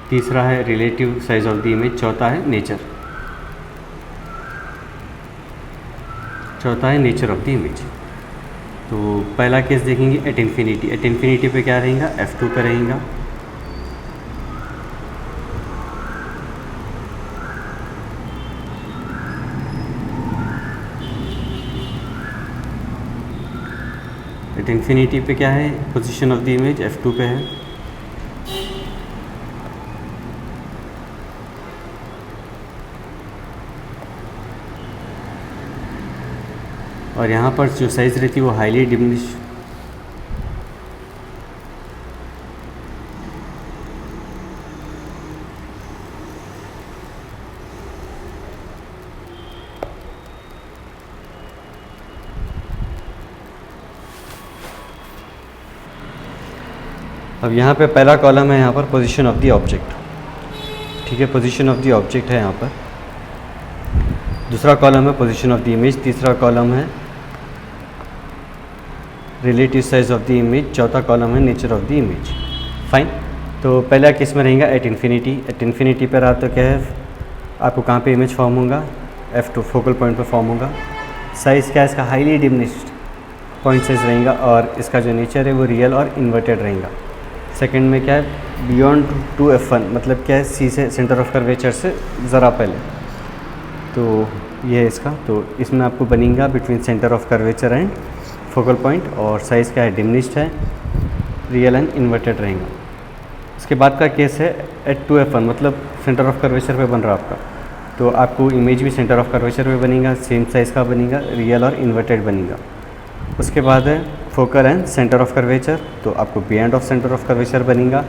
तीसरा है relative size of the image, चौथा है नेचर ऑफ द इमेज। तो पहला केस देखेंगे एट इन्फिनिटी पे क्या रहेगा, F2 का रहेगा। एट इन्फिनिटी पे क्या है, position of the image F2 पे है। और यहाँ पर जो साइज़ रहती है वो हाईली डिमिनिश। अब यहाँ पे पहला कॉलम है यहाँ पर पोजीशन ऑफ द ऑब्जेक्ट। ठीक है, पोजीशन ऑफ द ऑब्जेक्ट है यहाँ पर। दूसरा कॉलम है पोजीशन ऑफ द इमेज, तीसरा कॉलम है relative size of the image, चौथा कॉलम है nature of the image. Fine. तो पहला केस में रहेगा एट इन्फिनिटी पर रहा तो क्या है, आपको कहाँ पे इमेज फॉर्म होगा, F2 फोकल पॉइंट पे फॉर्म होगा। साइज़ क्या है इसका, हाईली डिमिनिश्ड पॉइंट साइज रहेगा और इसका जो नेचर है वो रियल और इन्वर्टेड रहेगा। सेकंड में क्या है, बियॉन्ड 2F1 मतलब क्या है, C से सेंटर ऑफ कर्वेचर से ज़रा पहले। तो ये है इसका। तो इसमें आपको बनेगा between centre of curvature and focal point, और साइज़ क्या है, डिमिनिश्ड है, रियल एंड इन्वर्टेड रहेगा। इसके बाद का केस है एट 2F1 मतलब सेंटर ऑफ कर्वेचर पे बन रहा आपका, तो आपको इमेज भी सेंटर ऑफ कर्वेचर पे बनेगा, सेम साइज़ का बनेगा, रियल और इन्वर्टेड बनेगा। उसके बाद है focal and centre of curvature, तो आपको beyond of centre of curvature बनेगा,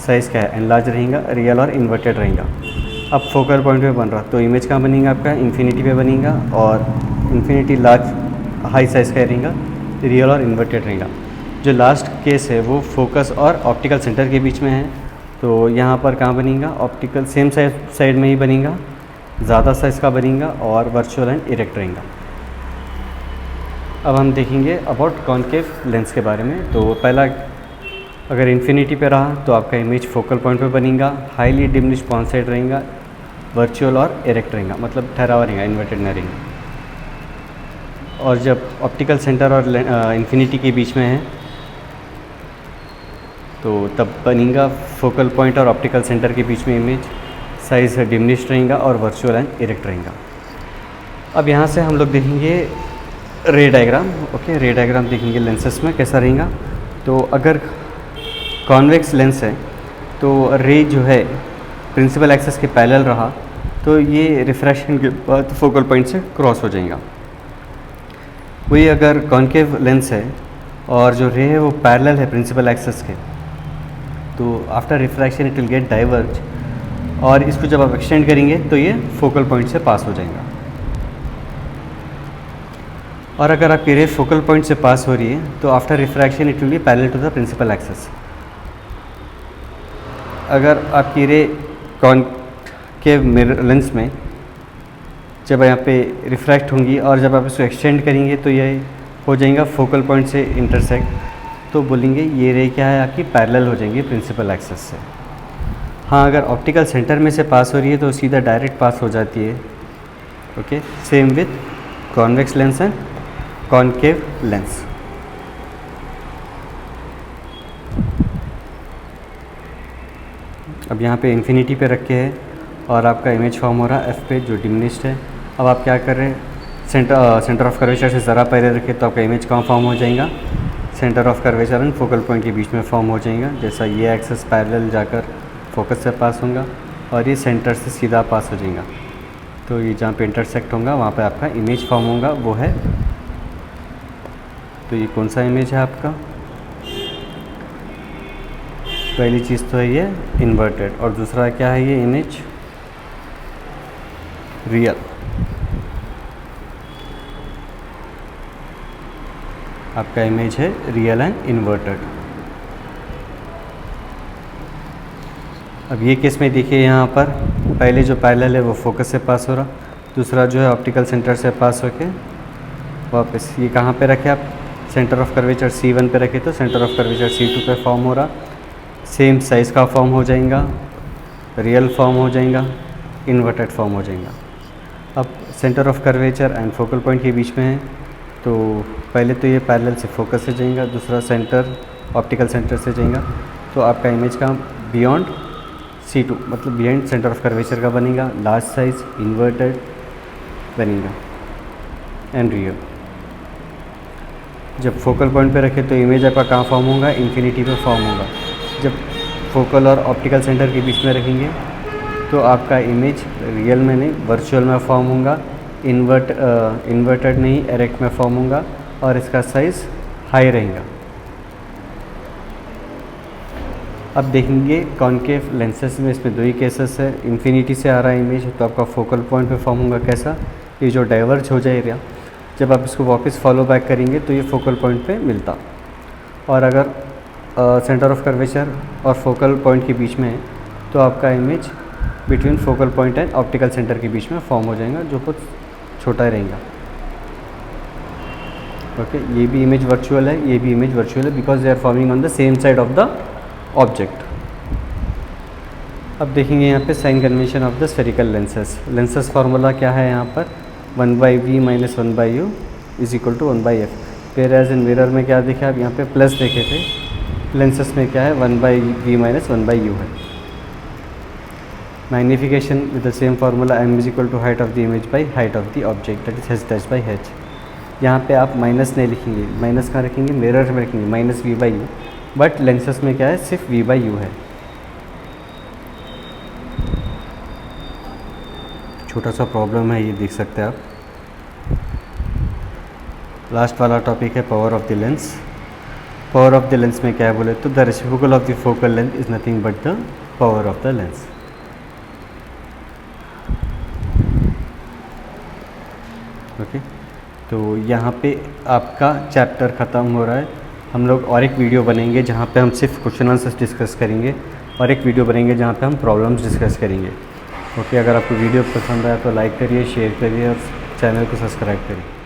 साइज़ क्या है, एनलार्ज रहेगा, रियल और इन्वर्टेड रहेगा। अब फोकल पॉइंट पे बन रहा तो इमेज कहाँ बनेगा आपका, इन्फिनिटी पे बनेगा, और इन्फिनिटी लार्ज हाई साइज़ का रहेगा, रियल और इन्वर्टेड रहेगा। जो लास्ट केस है वो फोकस और ऑप्टिकल सेंटर के बीच में है, तो यहाँ पर कहाँ बनेगा, ऑप्टिकल सेम साइड में ही बनेगा, ज़्यादा साइज़ का बनेगा और वर्चुअल एंड इरेक्ट रहेगा। अब हम देखेंगे अबाउट कॉनकेव लेंस के बारे में। तो पहला, अगर इन्फिनिटी पे रहा तो आपका इमेज फोकल पॉइंट पे बनेगा, हाईली डिमिनिश्ड पॉइंट साइड रहेगा, वर्चुअल और इरेक्ट रहेगा, मतलब ठहरा हुआ रहेगा, इन्वर्टेड नहीं रहेगा। और जब ऑप्टिकल सेंटर और इन्फिनिटी के बीच में है तो तब बनेगा फोकल पॉइंट और ऑप्टिकल सेंटर के बीच में इमेज, साइज़ डिमिनिश्ड रहेगा और वर्चुअल एंड इरेक्ट रहेगा। अब यहाँ से हम लोग देखेंगे रे डायग्राम। ओके, रे डायग्राम देखेंगे लेंसेस में कैसा रहेगा। तो अगर कॉन्वेक्स लेंस है तो रे जो है प्रिंसिपल एक्सिस के पैरेलल रहा तो ये रिफ्रैक्शन के बाद फोकल पॉइंट से क्रॉस हो जाएगा। वही अगर कॉन्केव लेंस है और जो रे है वो पैरेलल है प्रिंसिपल एक्सिस के, तो after refraction it will get diverge, और इसको जब आप एक्सटेंड करेंगे तो ये फोकल पॉइंट से पास हो जाएगा। और अगर आपकी रे फोकल पॉइंट से पास हो रही है तो after refraction it will be parallel to the principal axis. अगर आपकी रे कॉन्केव मिरर लेंस में जब यहाँ पे रिफ्रैक्ट होंगी और जब आप इसको एक्सटेंड करेंगे तो ये हो जाएगा फोकल पॉइंट से इंटरसेक्ट, तो बोलेंगे ये रे क्या है आपकी पैरेलल हो जाएंगी प्रिंसिपल एक्सिस से। हाँ, अगर ऑप्टिकल सेंटर में से पास हो रही है तो सीधा डायरेक्ट पास हो जाती है। Okay, same with convex lens and concave lens. अब यहाँ पे इन्फिनिटी पे रखे है और आपका इमेज फॉर्म हो रहा है एफ पे जो डिमिनिश्ड है। अब आप क्या कर रहे हैं, सेंटर ऑफ कर्वेचर से ज़रा पहले रखें तो आपका इमेज कहाँ फॉर्म हो जाएगा, centre of curvature and focal point के बीच में फॉर्म हो जाएगा। जैसा ये एक्सेस पैरेलल जाकर फोकस से पास होगा और ये सेंटर से सीधा पास हो जाएगा, तो ये जहाँ पे इंटरसेक्ट होगा वहाँ पे आपका इमेज फॉर्म होगा, वो है। तो ये कौन सा इमेज है आपका, पहली चीज़ तो है ये इन्वर्टेड, और दूसरा क्या है ये इमेज रियल। आपका इमेज है रियल एंड इन्वर्टेड। अब ये केस में देखिए यहाँ पर पहले जो पैरेलल है वो फोकस से पास हो रहा, दूसरा जो है ऑप्टिकल सेंटर से पास होके वापस ये कहाँ पे रखे आप, सेंटर ऑफ कर्वेचर C1 पे रखे तो सेंटर ऑफ कर्वेचर C2 पे फॉर्म हो रहा, सेम साइज़ का फॉर्म हो जाएगा, रियल फॉर्म हो जाएगा, इन्वर्टेड फॉर्म हो जाएगा। अब centre of curvature and focal point के बीच में है, तो पहले तो ये पैरेलल से फोकस से जाएगा, दूसरा सेंटर ऑप्टिकल सेंटर से जाएगा, तो आपका इमेज का बियॉन्ड C2 मतलब बियॉन्ड सेंटर ऑफ कर्वेचर का बनेगा, लार्ज साइज इन्वर्टेड बनेगा एंड रियल। जब फोकल पॉइंट पे रखे तो इमेज आपका कहाँ फॉर्म होगा, इन्फिनिटी पे फॉर्म होगा। जब फोकल और ऑप्टिकल सेंटर के बीच में रखेंगे तो आपका इमेज रियल में नहीं वर्चुअल में फॉर्म होगा, इन्वर्टेड नहीं एरेक्ट में फॉर्म होगा, और इसका साइज़ हाई रहेगा। अब देखेंगे कॉन्केव लेंसेज में, इसमें दो ही केसेस है। इन्फिनिटी से आ रहा है इमेज तो आपका फोकल पॉइंट पे फॉर्म होगा कैसा, ये जो डाइवर्ज हो जाएगा, जब आप इसको वापस फॉलो बैक करेंगे तो ये फोकल पॉइंट पे मिलता। और अगर सेंटर ऑफ कर्वेचर और फोकल पॉइंट के बीच में है तो आपका image between focal point and optical centre के बीच में फॉर्म हो जाएगा, जो बहुत छोटा रहेगा। ओके, ये भी इमेज वर्चुअल है, ये भी इमेज वर्चुअल है, because they are forming on the same side of the object. अब देखेंगे यहाँ पे sign convention of the spherical lenses. Lenses formula क्या है यहाँ पर, 1/v - 1/u is equal to 1/f। फिर एज इन मिरर में क्या देखे आप, यहाँ पे प्लस देखे थे, लेंसेज में क्या है 1/v - 1/u है। Magnification with the same formula m is equal to height of the image by height of the object, that is h'/h। यहाँ पे आप माइनस नहीं लिखेंगे, माइनस कहाँ रखेंगे, मिरर में रखेंगे -v/u, बट लेंसेज में क्या है सिर्फ v/u है। छोटा सा प्रॉब्लम है, ये देख सकते हैं आप। लास्ट वाला टॉपिक है power of the lens. Power of the lens में क्या है बोले तो the reciprocal of the focal length is nothing but the power of the lens. Okay, तो यहाँ पे आपका चैप्टर ख़त्म हो रहा है। हम लोग और एक वीडियो बनेंगे जहाँ पे हम सिर्फ क्वेश्चन आंसर्स डिस्कस करेंगे, और एक वीडियो बनेंगे जहाँ पे हम प्रॉब्लम्स डिस्कस करेंगे। ओके, अगर आपको वीडियो पसंद आया तो लाइक करिए, शेयर करिए और चैनल को सब्सक्राइब करिए।